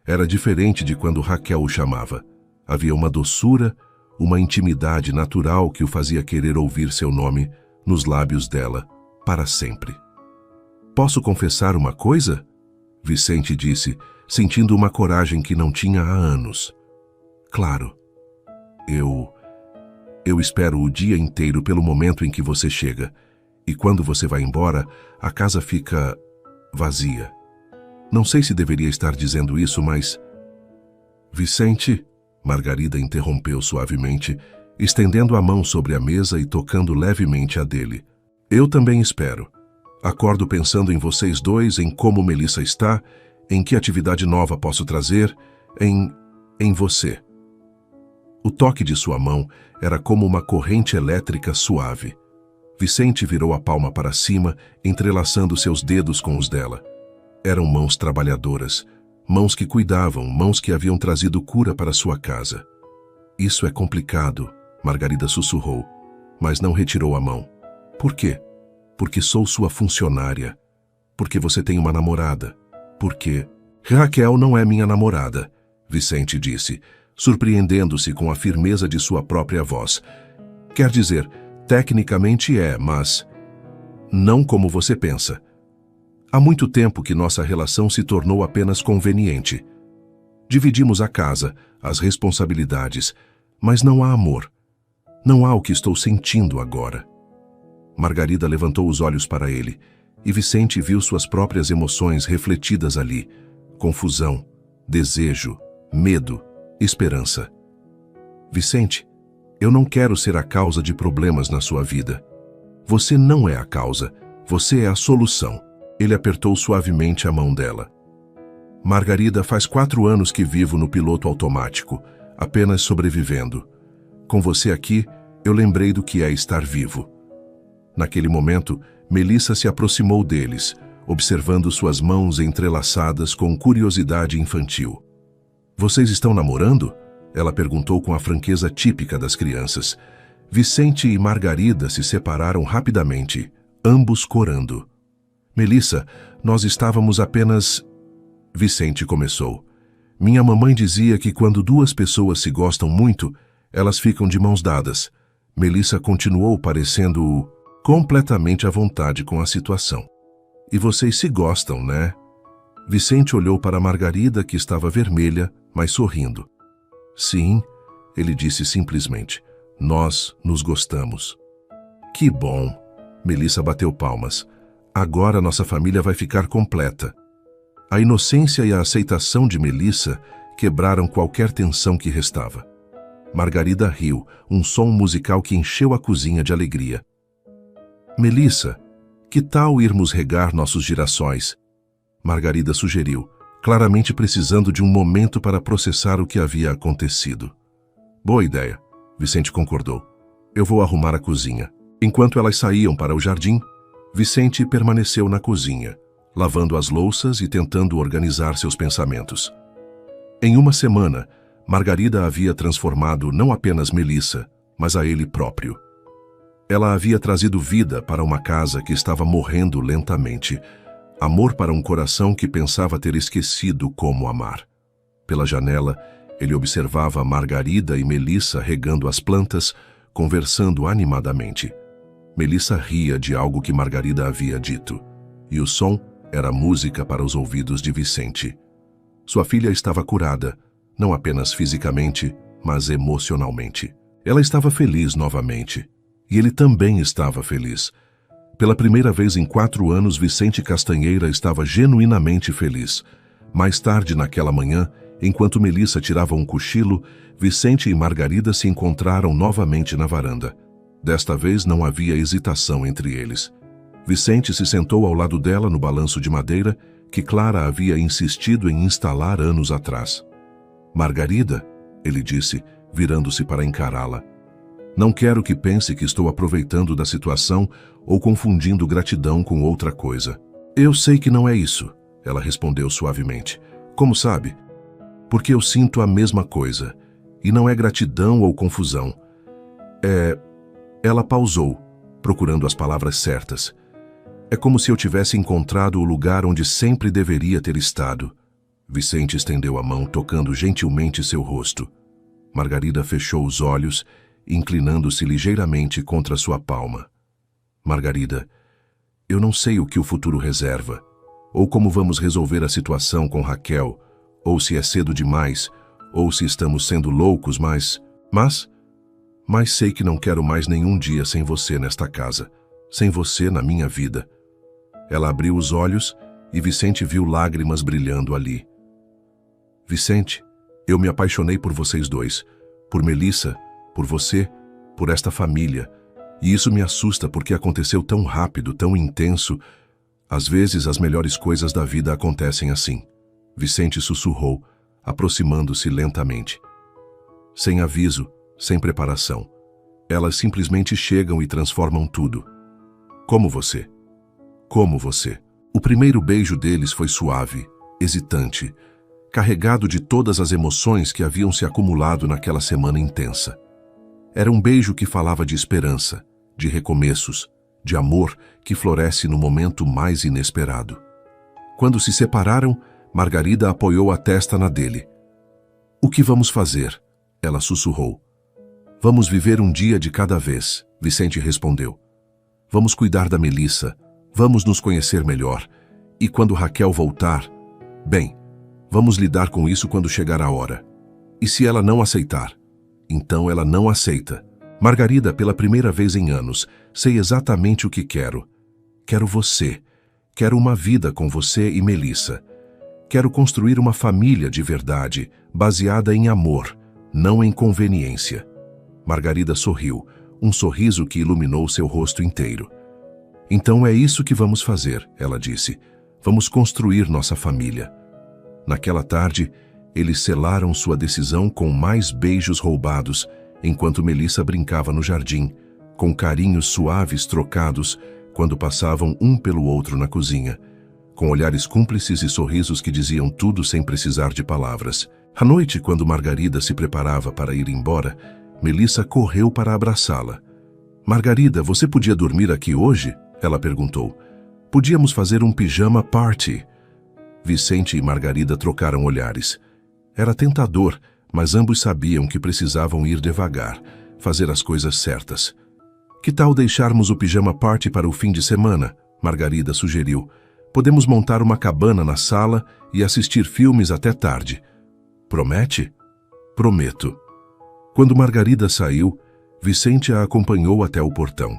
S1: Era diferente de quando Raquel o chamava. Havia uma doçura, uma intimidade natural que o fazia querer ouvir seu nome nos lábios dela, para sempre. "Posso confessar uma coisa?" Vicente disse, sentindo uma coragem que não tinha há anos. "Claro." Eu espero o dia inteiro pelo momento em que você chega. E quando você vai embora, a casa fica vazia. Não sei se deveria estar dizendo isso, mas... Vicente, Margarida interrompeu suavemente, estendendo a mão sobre a mesa e tocando levemente a dele. Eu também espero. Acordo pensando em vocês dois, em como Melissa está, em que atividade nova posso trazer, em você. O toque de sua mão era como uma corrente elétrica suave. Vicente virou a palma para cima, entrelaçando seus dedos com os dela. Eram mãos trabalhadoras, mãos que cuidavam, mãos que haviam trazido cura para sua casa. Isso é complicado, Margarida sussurrou, mas não retirou a mão. Por quê? Porque sou sua funcionária. Porque você tem uma namorada. Porque... Raquel não é minha namorada, Vicente disse, surpreendendo-se com a firmeza de sua própria voz. Quer dizer, tecnicamente é, mas... não como você pensa. Há muito tempo que nossa relação se tornou apenas conveniente. Dividimos a casa, as responsabilidades, mas não há amor. Não há o que estou sentindo agora. Margarida levantou os olhos para ele, e Vicente viu suas próprias emoções refletidas ali. Confusão, desejo, medo, esperança. Vicente, eu não quero ser a causa de problemas na sua vida. Você não é a causa, você é a solução. Ele apertou suavemente a mão dela. Margarida, faz 4 anos que vivo no piloto automático, apenas sobrevivendo. Com você aqui, eu lembrei do que é estar vivo. Naquele momento, Melissa se aproximou deles, observando suas mãos entrelaçadas com curiosidade infantil. Vocês estão namorando? Ela perguntou com a franqueza típica das crianças. Vicente e Margarida se separaram rapidamente, ambos corando. Melissa, nós estávamos apenas... Vicente começou. Minha mamãe dizia que quando 2 pessoas se gostam muito, elas ficam de mãos dadas. Melissa continuou parecendo completamente à vontade com a situação. E vocês se gostam, né? Vicente olhou para Margarida, que estava vermelha, mas sorrindo. Sim, ele disse simplesmente. Nós nos gostamos. Que bom! Melissa bateu palmas. Agora nossa família vai ficar completa. A inocência e a aceitação de Melissa quebraram qualquer tensão que restava. Margarida riu, um som musical que encheu a cozinha de alegria. Melissa, que tal irmos regar nossos girassóis? Margarida sugeriu, claramente precisando de um momento para processar o que havia acontecido. Boa ideia, Vicente concordou. Eu vou arrumar a cozinha. Enquanto elas saíam para o jardim, Vicente permaneceu na cozinha, lavando as louças e tentando organizar seus pensamentos. Em uma semana, Margarida havia transformado não apenas Melissa, mas a ele próprio. Ela havia trazido vida para uma casa que estava morrendo lentamente, amor para um coração que pensava ter esquecido como amar. Pela janela, ele observava Margarida e Melissa regando as plantas, conversando animadamente. Melissa ria de algo que Margarida havia dito, e o som era música para os ouvidos de Vicente. Sua filha estava curada, não apenas fisicamente, mas emocionalmente. Ela estava feliz novamente, e ele também estava feliz. Pela primeira vez em 4 anos, Vicente Castanheira estava genuinamente feliz. Mais tarde naquela manhã, enquanto Melissa tirava um cochilo, Vicente e Margarida se encontraram novamente na varanda. Desta vez não havia hesitação entre eles. Vicente se sentou ao lado dela no balanço de madeira que Clara havia insistido em instalar anos atrás. Margarida, ele disse, virando-se para encará-la. Não quero que pense que estou aproveitando da situação ou confundindo gratidão com outra coisa. Eu sei que não é isso, ela respondeu suavemente. Como sabe? Porque eu sinto a mesma coisa. E não é gratidão ou confusão. Ela pausou, procurando as palavras certas. É como se eu tivesse encontrado o lugar onde sempre deveria ter estado. Vicente estendeu a mão, tocando gentilmente seu rosto. Margarida fechou os olhos, inclinando-se ligeiramente contra sua palma. Margarida, eu não sei o que o futuro reserva, ou como vamos resolver a situação com Raquel, ou se é cedo demais, ou se estamos sendo loucos, mas mas sei que não quero mais nenhum dia sem você nesta casa, sem você na minha vida. Ela abriu os olhos e Vicente viu lágrimas brilhando ali. Vicente, eu me apaixonei por vocês dois, por Melissa, por você, por esta família. E isso me assusta porque aconteceu tão rápido, tão intenso. Às vezes as melhores coisas da vida acontecem assim. Vicente sussurrou, aproximando-se lentamente. Sem aviso, sem preparação. Elas simplesmente chegam e transformam tudo. Como você. Como você. O primeiro beijo deles foi suave, hesitante, carregado de todas as emoções que haviam se acumulado naquela semana intensa. Era um beijo que falava de esperança, de recomeços, de amor que floresce no momento mais inesperado. Quando se separaram, Margarida apoiou a testa na dele. "O que vamos fazer?" Ela sussurrou. "Vamos viver um dia de cada vez", Vicente respondeu. "Vamos cuidar da Melissa, vamos nos conhecer melhor. E quando Raquel voltar, bem, vamos lidar com isso quando chegar a hora. E se ela não aceitar? Então ela não aceita. Margarida, pela primeira vez em anos, sei exatamente o que quero. Quero você. Quero uma vida com você e Melissa. Quero construir uma família de verdade, baseada em amor, não em conveniência." Margarida sorriu, um sorriso que iluminou seu rosto inteiro. "Então é isso que vamos fazer", ela disse. "Vamos construir nossa família." Naquela tarde, eles selaram sua decisão com mais beijos roubados, enquanto Melissa brincava no jardim, com carinhos suaves trocados quando passavam um pelo outro na cozinha, com olhares cúmplices e sorrisos que diziam tudo sem precisar de palavras. À noite, quando Margarida se preparava para ir embora, Melissa correu para abraçá-la. "Margarida, você podia dormir aqui hoje?" ela perguntou. "Podíamos fazer um pijama party." Vicente e Margarida trocaram olhares. Era tentador, mas ambos sabiam que precisavam ir devagar, fazer as coisas certas. "Que tal deixarmos o pijama party para o fim de semana?" Margarida sugeriu. "Podemos montar uma cabana na sala e assistir filmes até tarde." "Promete?" "Prometo." Quando Margarida saiu, Vicente a acompanhou até o portão.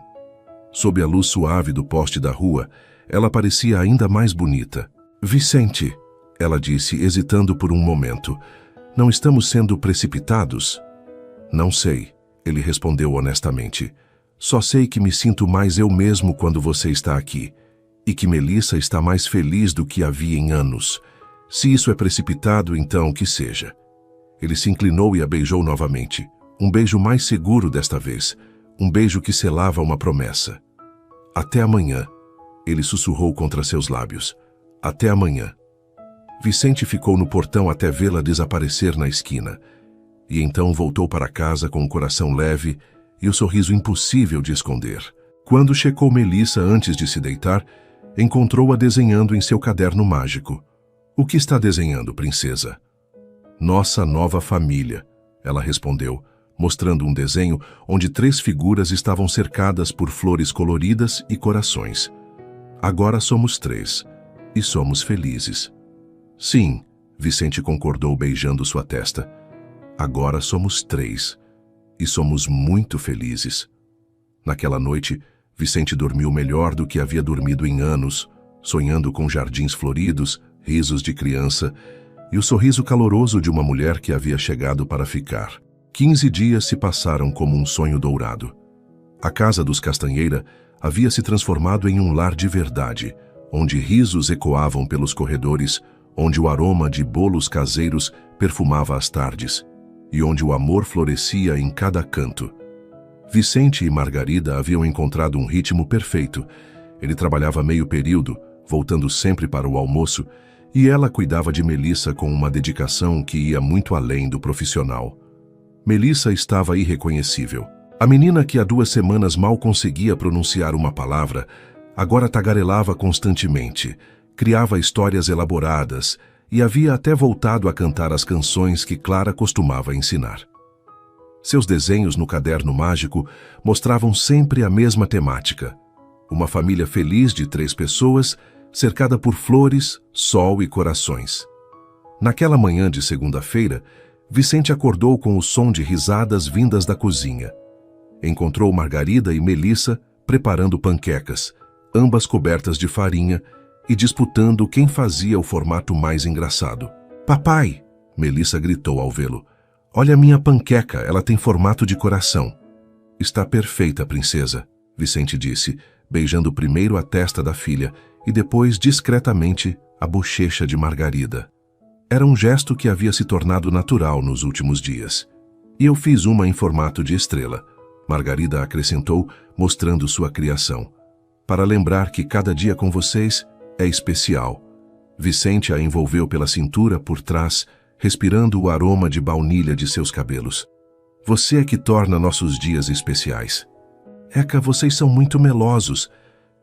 S1: Sob a luz suave do poste da rua, ela parecia ainda mais bonita. "Vicente", ela disse, hesitando por um momento, "não estamos sendo precipitados?" "Não sei", ele respondeu honestamente. "Só sei que me sinto mais eu mesmo quando você está aqui, e que Melissa está mais feliz do que havia em anos. Se isso é precipitado, então que seja." Ele se inclinou e a beijou novamente. Um beijo mais seguro desta vez, um beijo que selava uma promessa. "Até amanhã", ele sussurrou contra seus lábios. "Até amanhã." Vicente ficou no portão até vê-la desaparecer na esquina, e então voltou para casa com o coração leve e o sorriso impossível de esconder. Quando checou Melissa antes de se deitar, encontrou-a desenhando em seu caderno mágico. "O que está desenhando, princesa?" "Nossa nova família", ela respondeu, mostrando um desenho onde 3 figuras estavam cercadas por flores coloridas e corações. "Agora somos 3, e somos felizes." "Sim", Vicente concordou beijando sua testa. "Agora somos 3, e somos muito felizes." Naquela noite, Vicente dormiu melhor do que havia dormido em anos, sonhando com jardins floridos, risos de criança e o sorriso caloroso de uma mulher que havia chegado para ficar. 15 dias se passaram como um sonho dourado. A casa dos Castanheira havia se transformado em um lar de verdade, onde risos ecoavam pelos corredores, onde o aroma de bolos caseiros perfumava as tardes, e onde o amor florescia em cada canto. Vicente e Margarida haviam encontrado um ritmo perfeito. Ele trabalhava meio período, voltando sempre para o almoço, e ela cuidava de Melissa com uma dedicação que ia muito além do profissional. Melissa estava irreconhecível. A menina que há 2 semanas mal conseguia pronunciar uma palavra, agora tagarelava constantemente, criava histórias elaboradas e havia até voltado a cantar as canções que Clara costumava ensinar. Seus desenhos no caderno mágico mostravam sempre a mesma temática: uma família feliz de 3 pessoas, cercada por flores, sol e corações. Naquela manhã de segunda-feira, Vicente acordou com o som de risadas vindas da cozinha. encontrou Margarida e Melissa preparando panquecas, ambas cobertas de farinha e disputando quem fazia o formato mais engraçado. "Papai!" Melissa gritou ao vê-lo. "Olha a minha panqueca, ela tem formato de coração." "Está perfeita, princesa", Vicente disse, beijando primeiro a testa da filha e depois, discretamente, a bochecha de Margarida. Era um gesto que havia se tornado natural nos últimos dias. "E eu fiz uma em formato de estrela", Margarida acrescentou, mostrando sua criação. "Para lembrar que cada dia com vocês é especial." Vicente a envolveu pela cintura por trás, respirando o aroma de baunilha de seus cabelos. "Você é que torna nossos dias especiais." "Eca, vocês são muito melosos."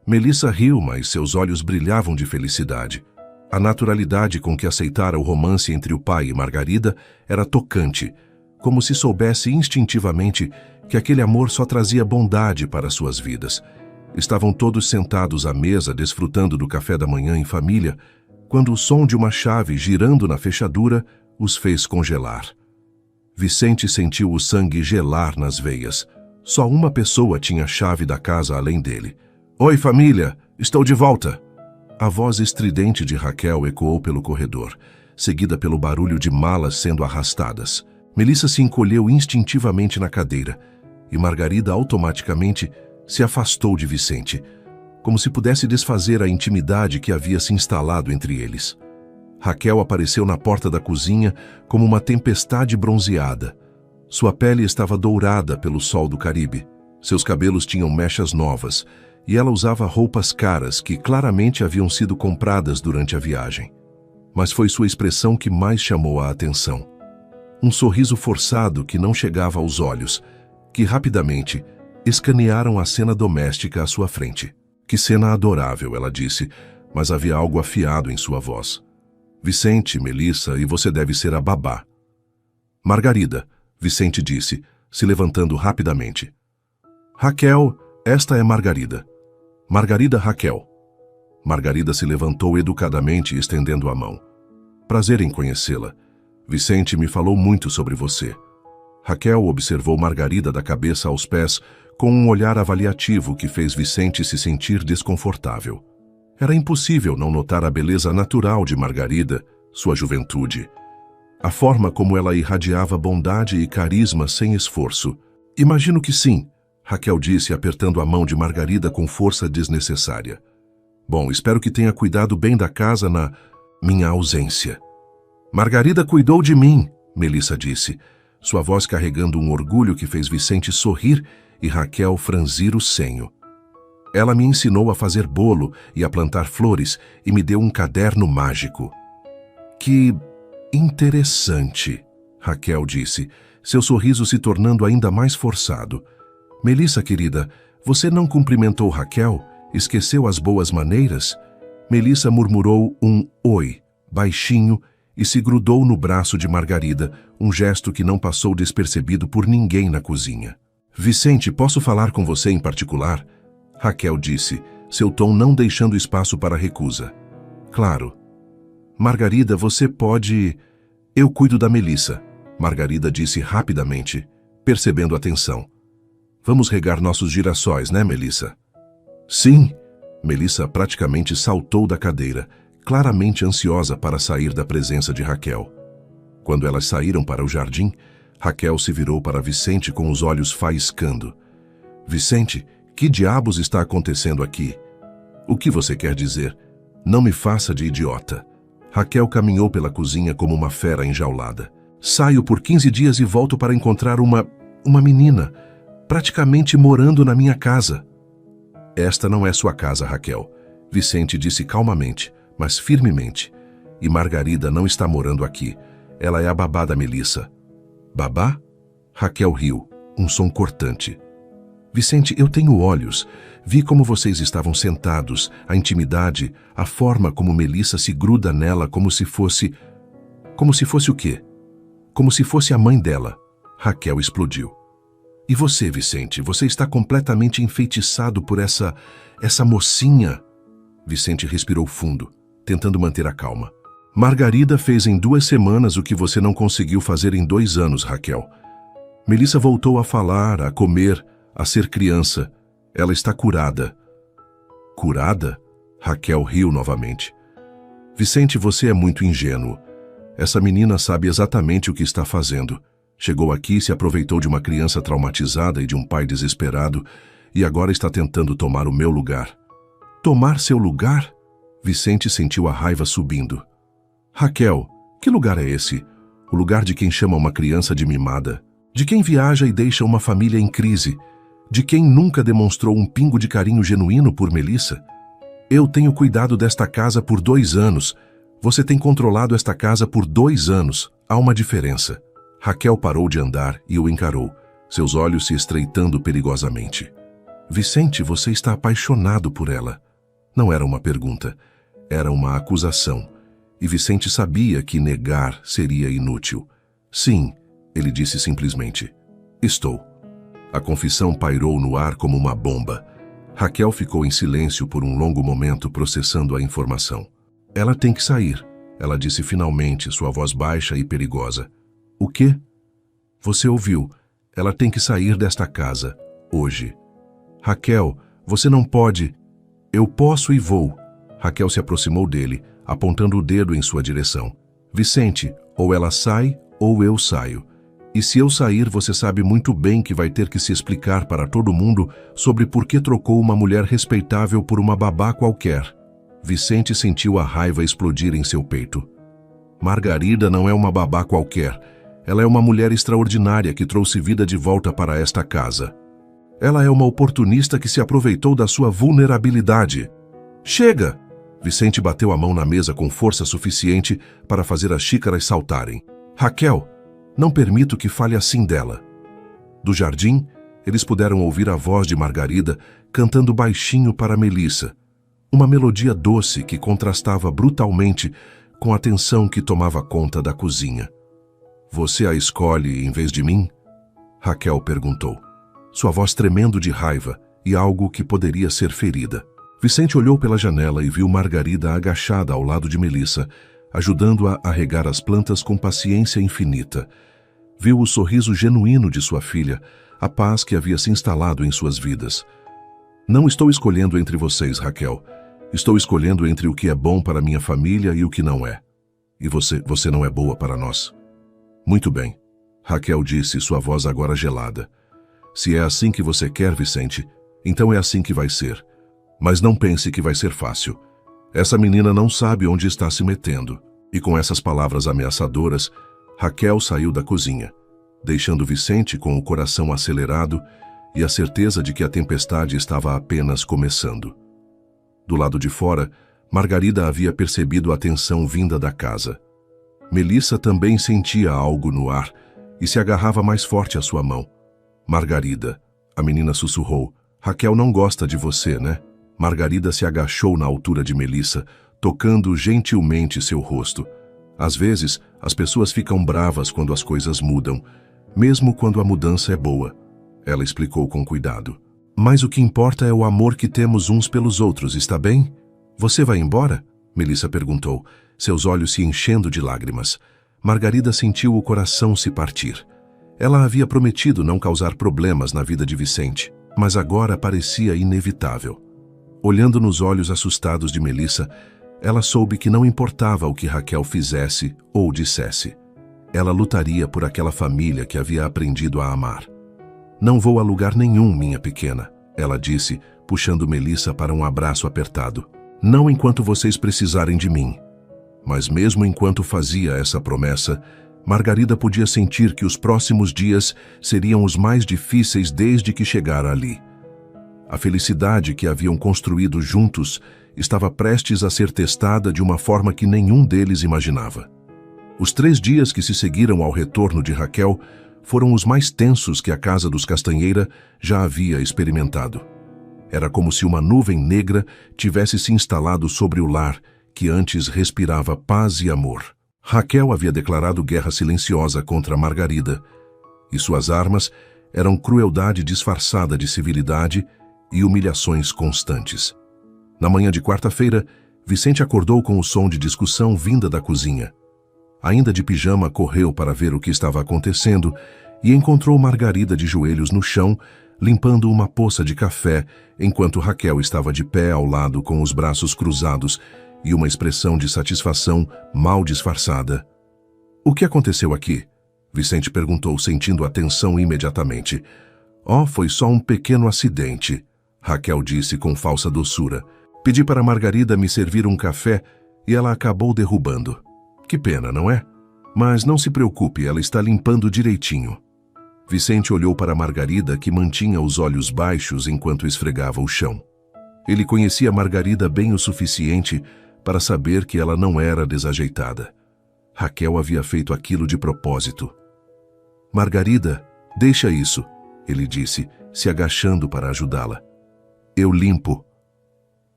S1: Melissa riu, mas seus olhos brilhavam de felicidade. A naturalidade com que aceitara o romance entre o pai e Margarida era tocante, como se soubesse instintivamente que aquele amor só trazia bondade para suas vidas. Estavam todos sentados à mesa, desfrutando do café da manhã em família, quando o som de uma chave girando na fechadura os fez congelar. Vicente sentiu o sangue gelar nas veias. Só uma pessoa tinha a chave da casa além dele. "Oi, família! Estou de volta!" A voz estridente de Raquel ecoou pelo corredor, seguida pelo barulho de malas sendo arrastadas. Melissa se encolheu instintivamente na cadeira e Margarida automaticamente se afastou de Vicente, como se pudesse desfazer a intimidade que havia se instalado entre eles. Raquel apareceu na porta da cozinha como uma tempestade bronzeada. Sua pele estava dourada pelo sol do Caribe. Seus cabelos tinham mechas novas e ela usava roupas caras que claramente haviam sido compradas durante a viagem. Mas foi sua expressão que mais chamou a atenção. Um sorriso forçado que não chegava aos olhos, que rapidamente escanearam a cena doméstica à sua frente. "Que cena adorável", ela disse, mas havia algo afiado em sua voz. "Vicente, Melissa, e você deve ser a babá." "Margarida", Vicente disse, se levantando rapidamente. "Raquel, esta é Margarida." "Margarida Raquel." Margarida se levantou educadamente, estendendo a mão. "Prazer em conhecê-la. Vicente me falou muito sobre você." Raquel observou Margarida da cabeça aos pés com um olhar avaliativo que fez Vicente se sentir desconfortável. Era impossível não notar a beleza natural de Margarida, sua juventude. A forma como ela irradiava bondade e carisma sem esforço. "Imagino que sim", Raquel disse, apertando a mão de Margarida com força desnecessária. "Bom, espero que tenha cuidado bem da casa na minha ausência." "Margarida cuidou de mim", Melissa disse, sua voz carregando um orgulho que fez Vicente sorrir e Raquel franzir o senho. "Ela me ensinou a fazer bolo e a plantar flores e me deu um caderno mágico." "Que interessante", Raquel disse, seu sorriso se tornando ainda mais forçado. "Melissa, querida, você não cumprimentou Raquel? Esqueceu as boas maneiras?" Melissa murmurou um "oi", baixinho, e se grudou no braço de Margarida, um gesto que não passou despercebido por ninguém na cozinha. "Vicente, posso falar com você em particular?" Raquel disse, seu tom não deixando espaço para recusa. "Claro." "Margarida, você pode..." "Eu cuido da Melissa", Margarida disse rapidamente, percebendo a tensão. "Vamos regar nossos girassóis, né, Melissa?" "Sim." Melissa praticamente saltou da cadeira, claramente ansiosa para sair da presença de Raquel. Quando elas saíram para o jardim, Raquel se virou para Vicente com os olhos faiscando. "Vicente, que diabos está acontecendo aqui?" "O que você quer dizer? Não me faça de idiota." Raquel caminhou pela cozinha como uma fera enjaulada. "Saio por 15 dias e volto para encontrar uma menina, praticamente morando na minha casa." "Esta não é sua casa, Raquel", Vicente disse calmamente, mas firmemente. "E Margarida não está morando aqui. Ela é a babá da Melissa." "Babá?" Raquel riu, um som cortante. "Vicente, eu tenho olhos. Vi como vocês estavam sentados, a intimidade, a forma como Melissa se gruda nela como se fosse... Como se fosse o quê? Como se fosse a mãe dela." Raquel explodiu. "E você, Vicente, você está completamente enfeitiçado por essa mocinha." Vicente respirou fundo, tentando manter a calma. "Margarida fez em 2 semanas o que você não conseguiu fazer em 2 anos, Raquel." Melissa voltou a falar, a comer, a ser criança. Ela está curada. Curada? Raquel riu novamente. Vicente, você é muito ingênuo. Essa menina sabe exatamente o que está fazendo. Chegou aqui, se aproveitou de uma criança traumatizada e de um pai desesperado e agora está tentando tomar o meu lugar. Tomar seu lugar? Vicente sentiu a raiva subindo. Raquel, que lugar é esse? O lugar de quem chama uma criança de mimada, de quem viaja e deixa uma família em crise, de quem nunca demonstrou um pingo de carinho genuíno por Melissa. Eu tenho cuidado desta casa por 2 anos. Você tem controlado esta casa por 2 anos. Há uma diferença. Raquel parou de andar e o encarou, seus olhos se estreitando perigosamente. Vicente, você está apaixonado por ela. Não era uma pergunta, era uma acusação. E Vicente sabia que negar seria inútil. Sim, ele disse simplesmente. Estou. A confissão pairou no ar como uma bomba. Raquel ficou em silêncio por um longo momento processando a informação. Ela tem que sair, ela disse finalmente, sua voz baixa e perigosa. O quê? Você ouviu. Ela tem que sair desta casa, hoje. Raquel, você não pode. Eu posso e vou. Raquel se aproximou dele, apontando o dedo em sua direção. Vicente, ou ela sai, ou eu saio. E se eu sair, você sabe muito bem que vai ter que se explicar para todo mundo sobre por que trocou uma mulher respeitável por uma babá qualquer. Vicente sentiu a raiva explodir em seu peito. Margarida não é uma babá qualquer. Ela é uma mulher extraordinária que trouxe vida de volta para esta casa. Ela é uma oportunista que se aproveitou da sua vulnerabilidade. Chega! Vicente bateu a mão na mesa com força suficiente para fazer as xícaras saltarem. Raquel, não permito que fale assim dela. Do jardim, eles puderam ouvir a voz de Margarida cantando baixinho para Melissa. Uma melodia doce que contrastava brutalmente com a tensão que tomava conta da cozinha. Você a escolhe em vez de mim? Raquel perguntou, sua voz tremendo de raiva e algo que poderia ser ferida. Vicente olhou pela janela e viu Margarida agachada ao lado de Melissa, ajudando-a a regar as plantas com paciência infinita. Viu o sorriso genuíno de sua filha, a paz que havia se instalado em suas vidas. Não estou escolhendo entre vocês, Raquel. Estou escolhendo entre o que é bom para minha família e o que não é. E você não é boa para nós. Muito bem, Raquel disse, sua voz agora gelada. Se é assim que você quer, Vicente, então é assim que vai ser. Mas não pense que vai ser fácil. Essa menina não sabe onde está se metendo. E com essas palavras ameaçadoras, Raquel saiu da cozinha, deixando Vicente com o coração acelerado e a certeza de que a tempestade estava apenas começando. Do lado de fora, Margarida havia percebido a tensão vinda da casa. Melissa também sentia algo no ar e se agarrava mais forte à sua mão. Margarida, a menina sussurrou, Raquel não gosta de você, né? Margarida se agachou na altura de Melissa, tocando gentilmente seu rosto. Às vezes, as pessoas ficam bravas quando as coisas mudam, mesmo quando a mudança é boa. Ela explicou com cuidado. Mas o que importa é o amor que temos uns pelos outros, está bem? Você vai embora? Melissa perguntou, seus olhos se enchendo de lágrimas. Margarida sentiu o coração se partir. Ela havia prometido não causar problemas na vida de Vicente, mas agora parecia inevitável. Olhando nos olhos assustados de Melissa, ela soube que não importava o que Raquel fizesse ou dissesse. Ela lutaria por aquela família que havia aprendido a amar. Não vou a lugar nenhum, minha pequena, ela disse, puxando Melissa para um abraço apertado. Não enquanto vocês precisarem de mim. Mas mesmo enquanto fazia essa promessa, Margarida podia sentir que os próximos dias seriam os mais difíceis desde que chegara ali. A felicidade que haviam construído juntos estava prestes a ser testada de uma forma que nenhum deles imaginava. Os 3 dias que se seguiram ao retorno de Raquel foram os mais tensos que a casa dos Castanheira já havia experimentado. Era como se uma nuvem negra tivesse se instalado sobre o lar, que antes respirava paz e amor. Raquel havia declarado guerra silenciosa contra Margarida, e suas armas eram crueldade disfarçada de civilidade e humilhações constantes. Na manhã de quarta-feira, Vicente acordou com o som de discussão vinda da cozinha. Ainda de pijama, correu para ver o que estava acontecendo e encontrou Margarida de joelhos no chão, limpando uma poça de café, enquanto Raquel estava de pé ao lado com os braços cruzados e uma expressão de satisfação mal disfarçada. "O que aconteceu aqui?" Vicente perguntou, sentindo a tensão imediatamente. "Oh, foi só um pequeno acidente", Raquel disse com falsa doçura. "Pedi para Margarida me servir um café e ela acabou derrubando. Que pena, não é? Mas não se preocupe, ela está limpando direitinho." Vicente olhou para Margarida, que mantinha os olhos baixos enquanto esfregava o chão. Ele conhecia Margarida bem o suficiente para saber que ela não era desajeitada. Raquel havia feito aquilo de propósito. "Margarida, deixa isso", ele disse, se agachando para ajudá-la. "Eu limpo."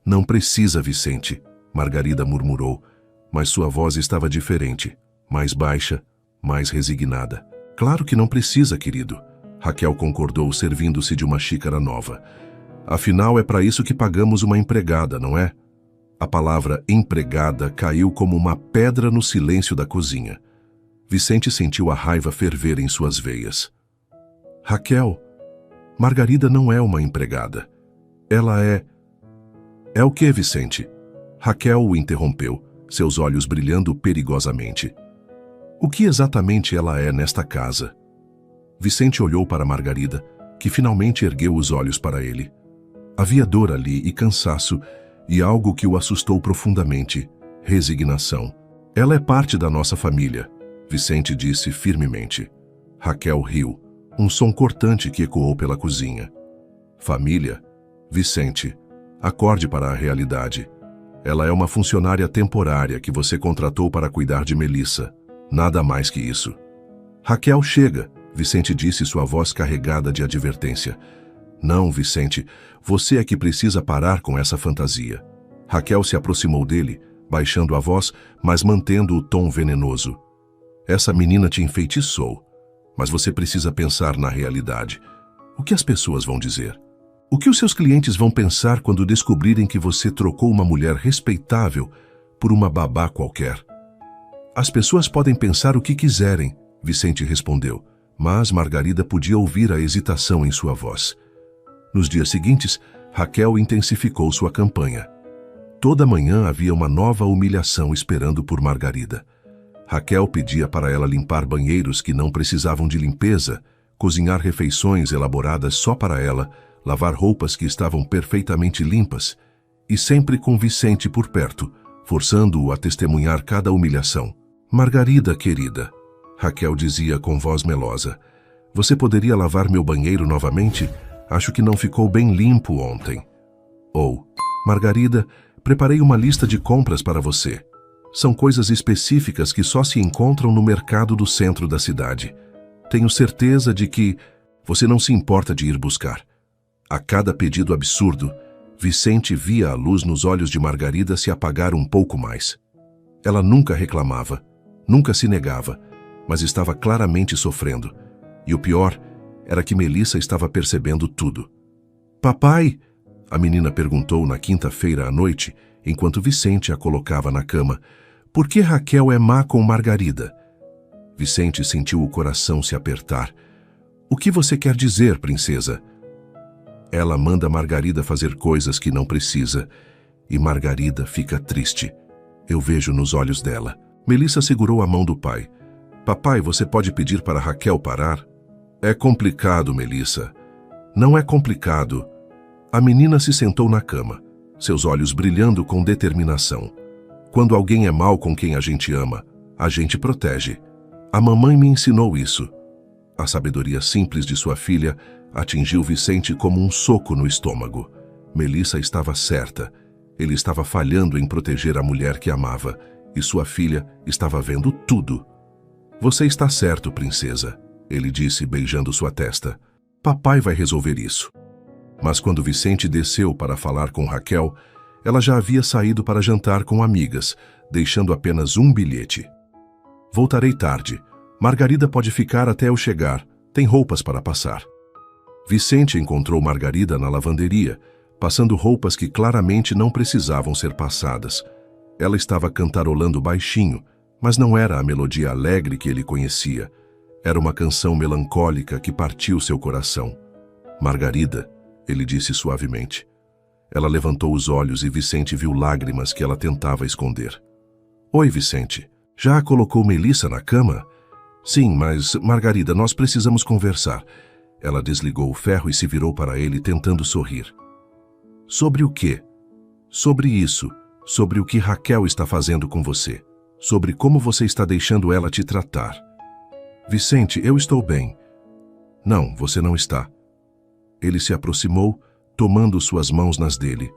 S1: "Não precisa, Vicente", Margarida murmurou, mas sua voz estava diferente, mais baixa, mais resignada. "Claro que não precisa, querido", Raquel concordou, servindo-se de uma xícara nova. "Afinal, é para isso que pagamos uma empregada, não é?" A palavra empregada caiu como uma pedra no silêncio da cozinha. Vicente sentiu a raiva ferver em suas veias. "Raquel, Margarida não é uma empregada. Ela é..." "É o que, Vicente?" Raquel o interrompeu, seus olhos brilhando perigosamente. "O que exatamente ela é nesta casa?" Vicente olhou para Margarida, que finalmente ergueu os olhos para ele. Havia dor ali e cansaço, e algo que o assustou profundamente: resignação. "Ela é parte da nossa família", Vicente disse firmemente. Raquel riu, um som cortante que ecoou pela cozinha. "Família? Vicente, acorde para a realidade. Ela é uma funcionária temporária que você contratou para cuidar de Melissa. Nada mais que isso." "Raquel, chega", Vicente disse, sua voz carregada de advertência. "Não, Vicente, você é que precisa parar com essa fantasia." Raquel se aproximou dele, baixando a voz, mas mantendo o tom venenoso. "Essa menina te enfeitiçou, mas você precisa pensar na realidade. O que as pessoas vão dizer? O que os seus clientes vão pensar quando descobrirem que você trocou uma mulher respeitável por uma babá qualquer?" "As pessoas podem pensar o que quiserem", Vicente respondeu, mas Margarida podia ouvir a hesitação em sua voz. Nos dias seguintes, Raquel intensificou sua campanha. Toda manhã havia uma nova humilhação esperando por Margarida. Raquel pedia para ela limpar banheiros que não precisavam de limpeza, cozinhar refeições elaboradas só para ela, lavar roupas que estavam perfeitamente limpas, e sempre com Vicente por perto, forçando-o a testemunhar cada humilhação. "Margarida, querida", Raquel dizia com voz melosa, "você poderia lavar meu banheiro novamente? Acho que não ficou bem limpo ontem." Ou, "Margarida, preparei uma lista de compras para você. São coisas específicas que só se encontram no mercado do centro da cidade. Tenho certeza de que você não se importa de ir buscar." A cada pedido absurdo, Vicente via a luz nos olhos de Margarida se apagar um pouco mais. Ela nunca reclamava, nunca se negava, mas estava claramente sofrendo. E o pior era que Melissa estava percebendo tudo. "Papai?", a menina perguntou na quinta-feira à noite, enquanto Vicente a colocava na cama, "por que Raquel é má com Margarida?" Vicente sentiu o coração se apertar. "O que você quer dizer, princesa?" "Ela manda Margarida fazer coisas que não precisa, e Margarida fica triste. Eu vejo nos olhos dela." Melissa segurou a mão do pai. "Papai, você pode pedir para Raquel parar?" "É complicado, Melissa." "Não é complicado." A menina se sentou na cama, seus olhos brilhando com determinação. "Quando alguém é mau com quem a gente ama, a gente protege. A mamãe me ensinou isso." A sabedoria simples de sua filha atingiu Vicente como um soco no estômago. Melissa estava certa. Ele estava falhando em proteger a mulher que amava, e sua filha estava vendo tudo. "Você está certo, princesa", ele disse, beijando sua testa. "Papai vai resolver isso." Mas quando Vicente desceu para falar com Raquel, ela já havia saído para jantar com amigas, deixando apenas um bilhete. "Voltarei tarde. Margarida pode ficar até eu chegar. Tem roupas para passar." Vicente encontrou Margarida na lavanderia, passando roupas que claramente não precisavam ser passadas. Ela estava cantarolando baixinho, mas não era a melodia alegre que ele conhecia. Era uma canção melancólica que partiu seu coração. Margarida, ele disse suavemente. Ela levantou os olhos e Vicente viu lágrimas que ela tentava esconder. Oi, Vicente. Já colocou Melissa na cama? Sim, mas, Margarida, nós precisamos conversar. Ela desligou o ferro e se virou para ele, tentando sorrir. Sobre o quê? Sobre isso. Sobre o que Raquel está fazendo com você. Sobre como você está deixando ela te tratar. Vicente, eu estou bem. Não, você não está. Ele se aproximou, tomando suas mãos nas dele.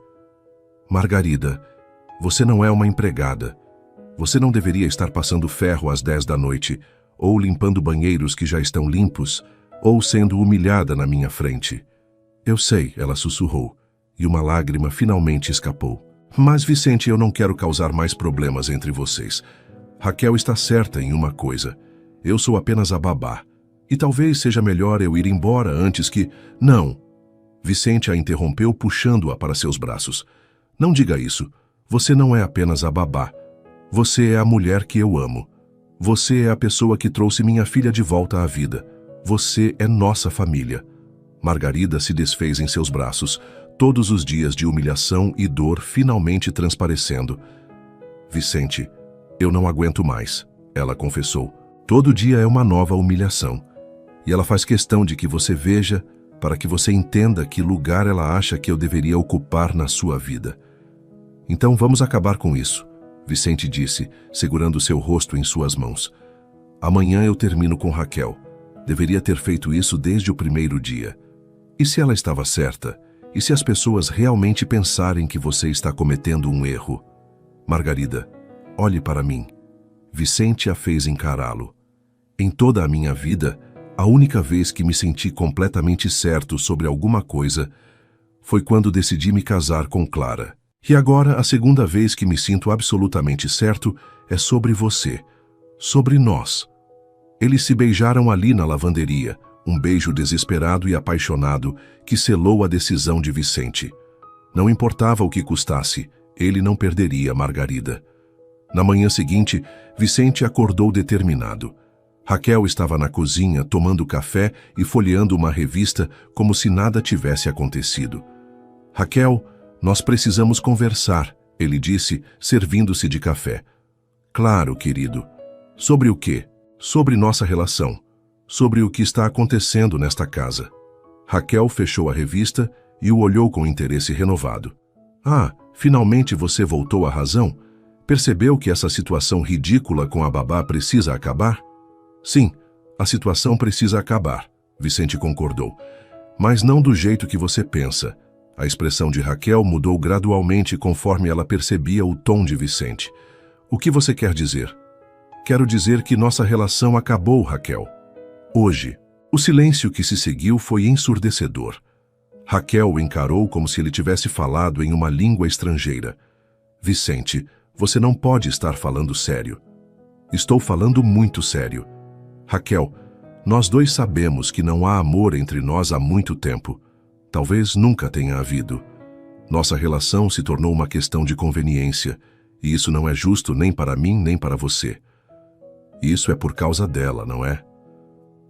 S1: Margarida, você não é uma empregada. Você não deveria estar passando ferro às 10 da noite, ou limpando banheiros que já estão limpos, ou sendo humilhada na minha frente. Eu sei, ela sussurrou, e uma lágrima finalmente escapou. Mas, Vicente, eu não quero causar mais problemas entre vocês. Raquel está certa em uma coisa. Eu sou apenas a babá. E talvez seja melhor eu ir embora antes que... Não. Vicente a interrompeu, puxando-a para seus braços. Não diga isso. Você não é apenas a babá. Você é a mulher que eu amo. Você é a pessoa que trouxe minha filha de volta à vida. Você é nossa família. Margarida se desfez em seus braços, todos os dias de humilhação e dor finalmente transparecendo. Vicente, eu não aguento mais, ela confessou. Todo dia é uma nova humilhação. E ela faz questão de que você veja, para que você entenda que lugar ela acha que eu deveria ocupar na sua vida. Então vamos acabar com isso, Vicente disse, segurando seu rosto em suas mãos. Amanhã eu termino com Raquel. Deveria ter feito isso desde o primeiro dia. E se ela estava certa? E se as pessoas realmente pensarem que você está cometendo um erro? Margarida, olhe para mim. Vicente a fez encará-lo. Em toda a minha vida, a única vez que me senti completamente certo sobre alguma coisa foi quando decidi me casar com Clara. E agora, a segunda vez que me sinto absolutamente certo é sobre você, sobre nós. Eles se beijaram ali na lavanderia, um beijo desesperado e apaixonado que selou a decisão de Vicente. Não importava o que custasse, ele não perderia Margarida. Na manhã seguinte, Vicente acordou determinado. Raquel estava na cozinha tomando café e folheando uma revista como se nada tivesse acontecido. Raquel, nós precisamos conversar, ele disse, servindo-se de café. Claro, querido. Sobre o quê? Sobre nossa relação. Sobre o que está acontecendo nesta casa. Raquel fechou a revista e o olhou com interesse renovado. Ah, finalmente você voltou à razão? Percebeu que essa situação ridícula com a babá precisa acabar? Sim, a situação precisa acabar, Vicente concordou. Mas não do jeito que você pensa. A expressão de Raquel mudou gradualmente conforme ela percebia o tom de Vicente. O que você quer dizer? Quero dizer que nossa relação acabou, Raquel. Hoje. O silêncio que se seguiu foi ensurdecedor. Raquel o encarou como se ele tivesse falado em uma língua estrangeira. Vicente, você não pode estar falando sério. Estou falando muito sério. Raquel, nós dois sabemos que não há amor entre nós há muito tempo. Talvez nunca tenha havido. Nossa relação se tornou uma questão de conveniência, e isso não é justo nem para mim nem para você. Isso é por causa dela, não é?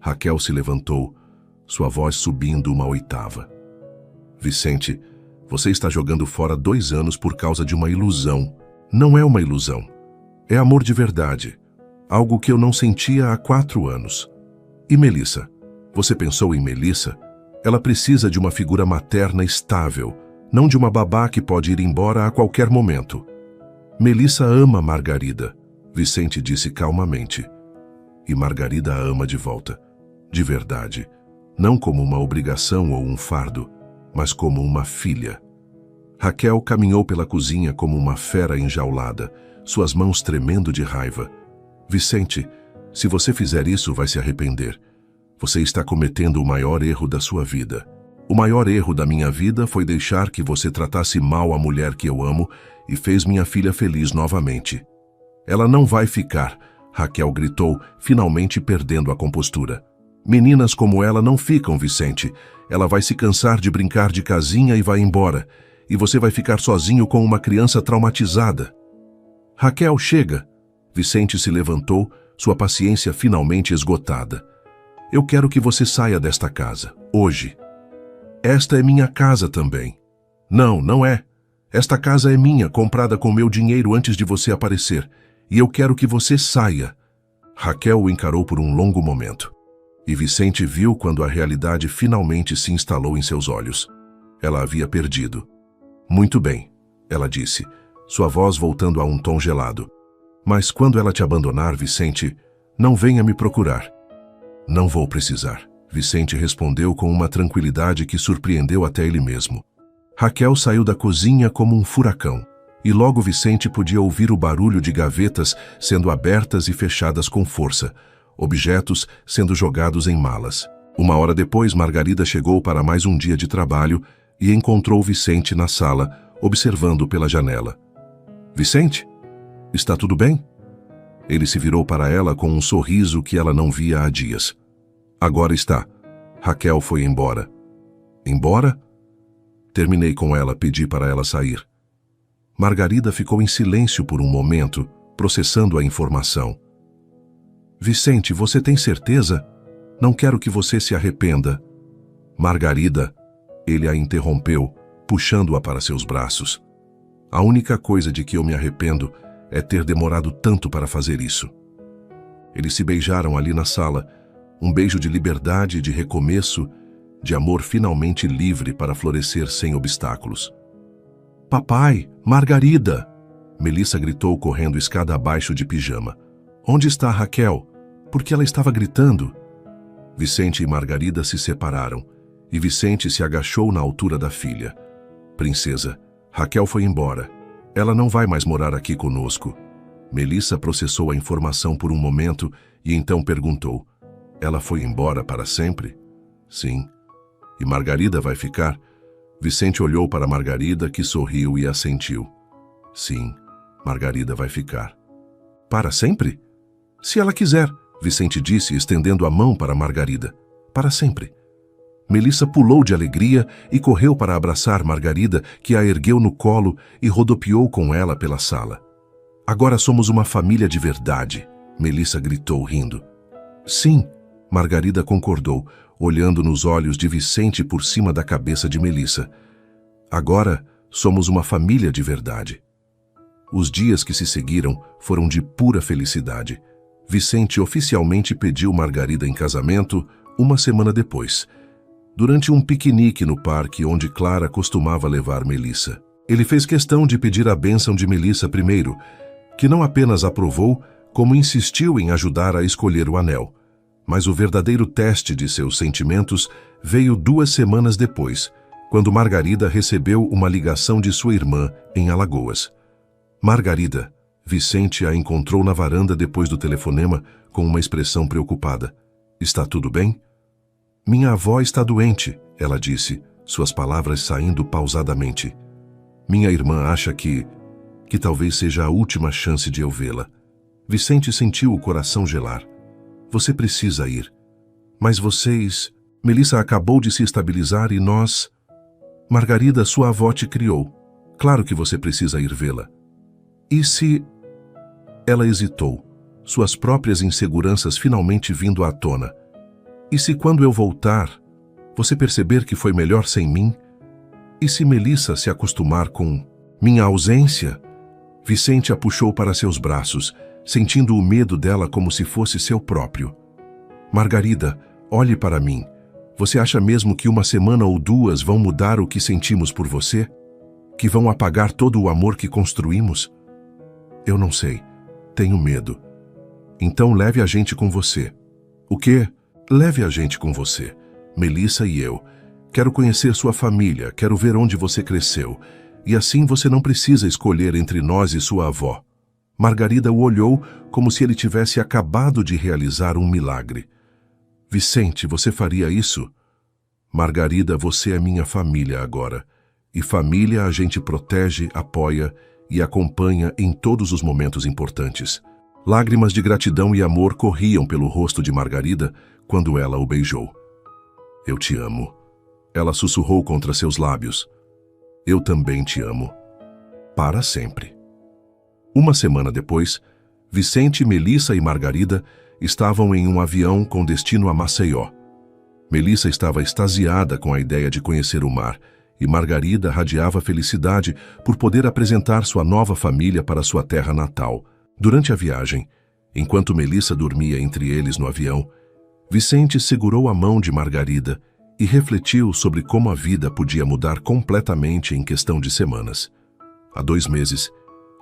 S1: Raquel se levantou, sua voz subindo uma oitava. Vicente, você está jogando fora 2 anos por causa de uma ilusão. Não é uma ilusão. É amor de verdade. Algo que eu não sentia há 4 anos. E Melissa? Você pensou em Melissa? Ela precisa de uma figura materna estável, não de uma babá que pode ir embora a qualquer momento. Melissa ama Margarida, Vicente disse calmamente. E Margarida a ama de volta. De verdade. Não como uma obrigação ou um fardo, mas como uma filha. Raquel caminhou pela cozinha como uma fera enjaulada, suas mãos tremendo de raiva. Vicente, se você fizer isso, vai se arrepender. Você está cometendo o maior erro da sua vida. O maior erro da minha vida foi deixar que você tratasse mal a mulher que eu amo e fez minha filha feliz novamente. Ela não vai ficar, Raquel gritou, finalmente perdendo a compostura. Meninas como ela não ficam, Vicente. Ela vai se cansar de brincar de casinha e vai embora. E você vai ficar sozinho com uma criança traumatizada. Raquel, chega. Vicente se levantou, sua paciência finalmente esgotada. Eu quero que você saia desta casa, hoje. Esta é minha casa também. Não, não é. Esta casa é minha, comprada com meu dinheiro antes de você aparecer. E eu quero que você saia. Raquel o encarou por um longo momento. E Vicente viu quando a realidade finalmente se instalou em seus olhos. Ela havia perdido. Muito bem, ela disse, sua voz voltando a um tom gelado. Mas quando ela te abandonar, Vicente, não venha me procurar. Não vou precisar, Vicente respondeu com uma tranquilidade que surpreendeu até ele mesmo. Raquel saiu da cozinha como um furacão, e logo Vicente podia ouvir o barulho de gavetas sendo abertas e fechadas com força, objetos sendo jogados em malas. Uma hora depois, Margarida chegou para mais um dia de trabalho e encontrou Vicente na sala, observando pela janela. Vicente? Está tudo bem? Ele se virou para ela com um sorriso que ela não via há dias. Agora está. Raquel foi embora. Embora? Terminei com ela, pedi para ela sair. Margarida ficou em silêncio por um momento, processando a informação. Vicente, você tem certeza? Não quero que você se arrependa. Margarida, ele a interrompeu, puxando-a para seus braços. A única coisa de que eu me arrependo é ter demorado tanto para fazer isso. Eles se beijaram ali na sala, um beijo de liberdade, de recomeço, de amor finalmente livre para florescer sem obstáculos. Papai, Margarida! Melissa gritou correndo escada abaixo de pijama. Onde está Raquel? Por que ela estava gritando? Vicente e Margarida se separaram, e Vicente se agachou na altura da filha. Princesa, Raquel foi embora. Ela não vai mais morar aqui conosco. Melissa processou a informação por um momento e então perguntou. Ela foi embora para sempre? Sim. E Margarida vai ficar? Vicente olhou para Margarida, que sorriu e assentiu. Sim, Margarida vai ficar. Para sempre? Se ela quiser, Vicente disse, estendendo a mão para Margarida. Para sempre. Melissa pulou de alegria e correu para abraçar Margarida, que a ergueu no colo e rodopiou com ela pela sala. Agora somos uma família de verdade, Melissa gritou rindo. Sim, Margarida concordou, olhando nos olhos de Vicente por cima da cabeça de Melissa. Agora somos uma família de verdade. Os dias que se seguiram foram de pura felicidade. Vicente oficialmente pediu Margarida em casamento uma semana depois, durante um piquenique no parque onde Clara costumava levar Melissa. Ele fez questão de pedir a bênção de Melissa primeiro, que não apenas aprovou, como insistiu em ajudar a escolher o anel. Mas o verdadeiro teste de seus sentimentos veio 2 semanas depois, quando Margarida recebeu uma ligação de sua irmã em Alagoas. Margarida, Vicente a encontrou na varanda depois do telefonema com uma expressão preocupada. Está tudo bem? Minha avó está doente, ela disse, suas palavras saindo pausadamente. Minha irmã acha que talvez seja a última chance de eu vê-la. Vicente sentiu o coração gelar. Você precisa ir. Mas vocês... Melissa acabou de se estabilizar e nós... Margarida, sua avó te criou. Claro que você precisa ir vê-la. E se... Ela hesitou, suas próprias inseguranças finalmente vindo à tona. E se quando eu voltar, você perceber que foi melhor sem mim? E se Melissa se acostumar com minha ausência? Vicente a puxou para seus braços, sentindo o medo dela como se fosse seu próprio. Margarida, olhe para mim. Você acha mesmo que 1 semana ou 2 vão mudar o que sentimos por você? Que vão apagar todo o amor que construímos? Eu não sei. Tenho medo. Então leve a gente com você. O quê? Leve a gente com você. Melissa e eu. Quero conhecer sua família, quero ver onde você cresceu. E assim você não precisa escolher entre nós e sua avó. Margarida o olhou como se ele tivesse acabado de realizar um milagre. Vicente, você faria isso? Margarida, você é minha família agora. E família a gente protege, apoia e acompanha em todos os momentos importantes. Lágrimas de gratidão e amor corriam pelo rosto de Margarida quando ela o beijou. Eu te amo. Ela sussurrou contra seus lábios. Eu também te amo. Para sempre. 1 semana depois, Vicente, Melissa e Margarida Estavam em um avião com destino a Maceió. Melissa estava extasiada com a ideia de conhecer o mar, e Margarida radiava felicidade por poder apresentar sua nova família para sua terra natal. Durante a viagem, enquanto Melissa dormia entre eles no avião, Vicente segurou a mão de Margarida e refletiu sobre como a vida podia mudar completamente em questão de semanas. Há 2 meses,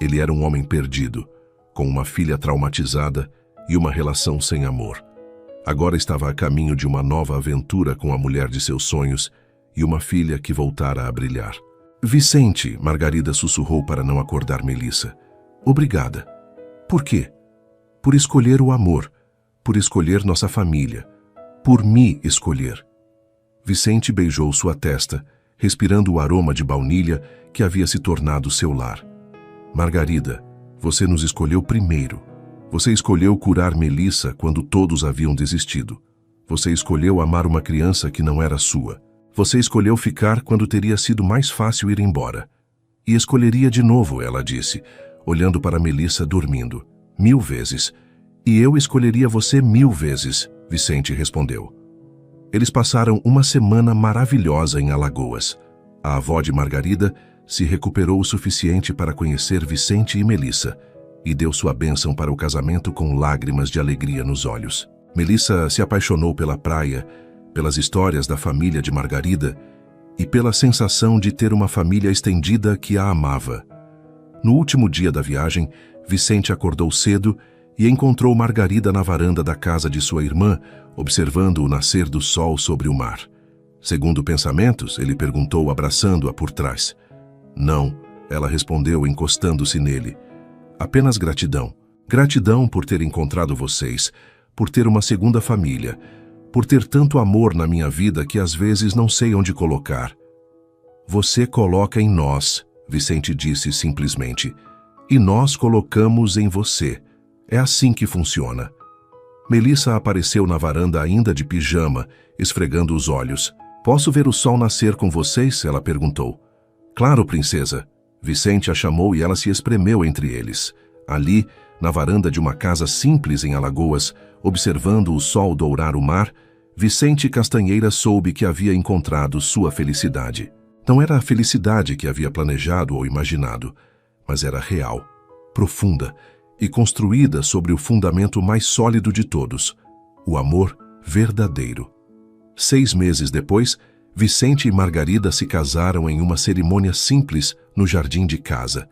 S1: ele era um homem perdido, com uma filha traumatizada e uma relação sem amor. Agora estava a caminho de uma nova aventura com a mulher de seus sonhos e uma filha que voltara a brilhar. Vicente, Margarida sussurrou para não acordar Melissa. Obrigada. Por quê? Por escolher o amor, por escolher nossa família, por me escolher. Vicente beijou sua testa, respirando o aroma de baunilha que havia se tornado seu lar. Margarida, você nos escolheu primeiro. Você escolheu curar Melissa quando todos haviam desistido. Você escolheu amar uma criança que não era sua. Você escolheu ficar quando teria sido mais fácil ir embora. E escolheria de novo, ela disse, olhando para Melissa dormindo. 1000 vezes. E eu escolheria você 1000 vezes, Vicente respondeu. Eles passaram uma semana maravilhosa em Alagoas. A avó de Margarida se recuperou o suficiente para conhecer Vicente e Melissa e deu sua bênção para o casamento com lágrimas de alegria nos olhos. Melissa se apaixonou pela praia, pelas histórias da família de Margarida e pela sensação de ter uma família estendida que a amava. No último dia da viagem, Vicente acordou cedo e encontrou Margarida na varanda da casa de sua irmã, observando o nascer do sol sobre o mar. Segundo pensamentos, ele perguntou abraçando-a por trás. Não, ela respondeu encostando-se nele. Apenas gratidão. Gratidão por ter encontrado vocês, por ter uma segunda família, por ter tanto amor na minha vida que às vezes não sei onde colocar. Você coloca em nós, Vicente disse simplesmente, e nós colocamos em você. É assim que funciona. Melissa apareceu na varanda ainda de pijama, esfregando os olhos. Posso ver o sol nascer com vocês? Ela perguntou. Claro, princesa. Vicente a chamou e ela se espremeu entre eles. Ali, na varanda de uma casa simples em Alagoas, observando o sol dourar o mar, Vicente Castanheira soube que havia encontrado sua felicidade. Não era a felicidade que havia planejado ou imaginado, mas era real, profunda e construída sobre o fundamento mais sólido de todos, o amor verdadeiro. 6 meses depois, Vicente e Margarida se casaram em uma cerimônia simples no jardim de casa.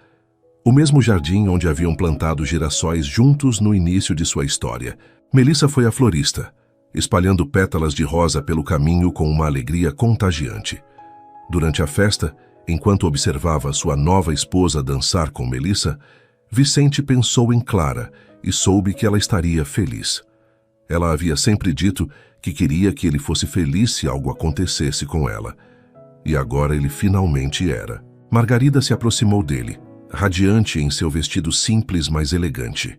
S1: O mesmo jardim onde haviam plantado girassóis juntos no início de sua história. Melissa foi a florista, espalhando pétalas de rosa pelo caminho com uma alegria contagiante. Durante a festa, enquanto observava sua nova esposa dançar com Melissa, Vicente pensou em Clara e soube que ela estaria feliz. Ela havia sempre dito que queria que ele fosse feliz se algo acontecesse com ela. E agora ele finalmente era. Margarida se aproximou dele, radiante em seu vestido simples, mas elegante.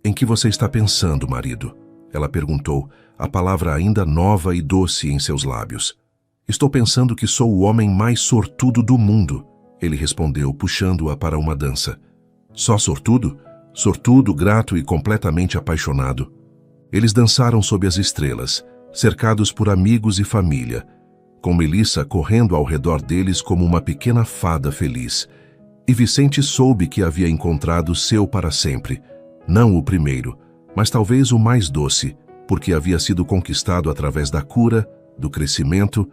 S1: Em que você está pensando, marido? Ela perguntou, a palavra ainda nova e doce em seus lábios. Estou pensando que sou o homem mais sortudo do mundo, ele respondeu, puxando-a para uma dança. Só sortudo? Sortudo, grato e completamente apaixonado. Eles dançaram sob as estrelas, cercados por amigos e família, com Melissa correndo ao redor deles como uma pequena fada feliz. E Vicente soube que havia encontrado seu para sempre, não o primeiro, mas talvez o mais doce, porque havia sido conquistado através da cura, do crescimento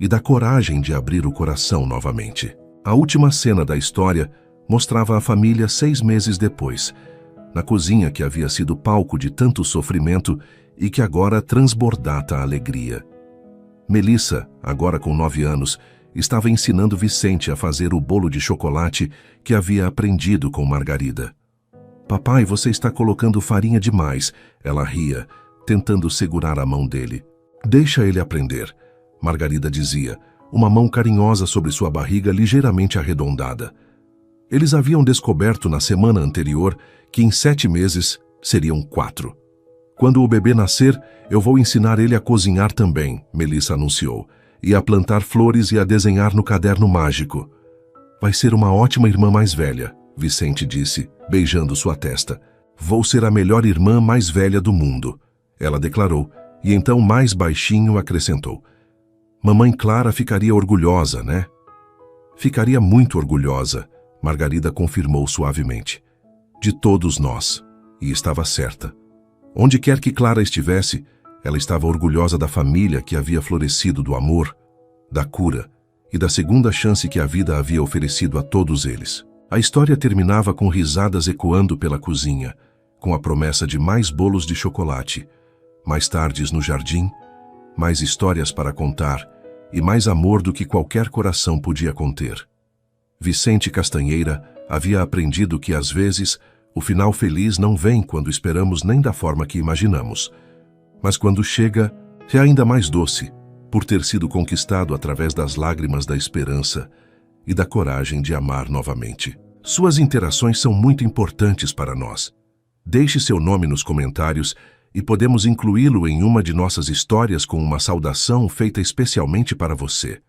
S1: e da coragem de abrir o coração novamente. A última cena da história mostrava a família 6 meses depois, na cozinha que havia sido palco de tanto sofrimento e que agora transbordava a alegria. Melissa, agora com 9 anos, estava ensinando Vicente a fazer o bolo de chocolate que havia aprendido com Margarida. Papai, você está colocando farinha demais, ela ria, tentando segurar a mão dele. Deixa ele aprender, Margarida dizia, uma mão carinhosa sobre sua barriga ligeiramente arredondada. Eles haviam descoberto na semana anterior que em 7 meses seriam 4. Quando o bebê nascer, eu vou ensinar ele a cozinhar também, Melissa anunciou, e a plantar flores e a desenhar no caderno mágico. Vai ser uma ótima irmã mais velha, Vicente disse, beijando sua testa. Vou ser a melhor irmã mais velha do mundo, ela declarou, e então mais baixinho acrescentou. Mamãe Clara ficaria orgulhosa, né? Ficaria muito orgulhosa, Margarida confirmou suavemente. De todos nós. E estava certa. Onde quer que Clara estivesse, ela estava orgulhosa da família que havia florescido do amor, da cura e da segunda chance que a vida havia oferecido a todos eles. A história terminava com risadas ecoando pela cozinha, com a promessa de mais bolos de chocolate, mais tardes no jardim, mais histórias para contar e mais amor do que qualquer coração podia conter. Vicente Castanheira havia aprendido que, às vezes, o final feliz não vem quando esperamos nem da forma que imaginamos, mas quando chega, é ainda mais doce, por ter sido conquistado através das lágrimas da esperança e da coragem de amar novamente. Suas interações são muito importantes para nós. Deixe seu nome nos comentários e podemos incluí-lo em uma de nossas histórias com uma saudação feita especialmente para você.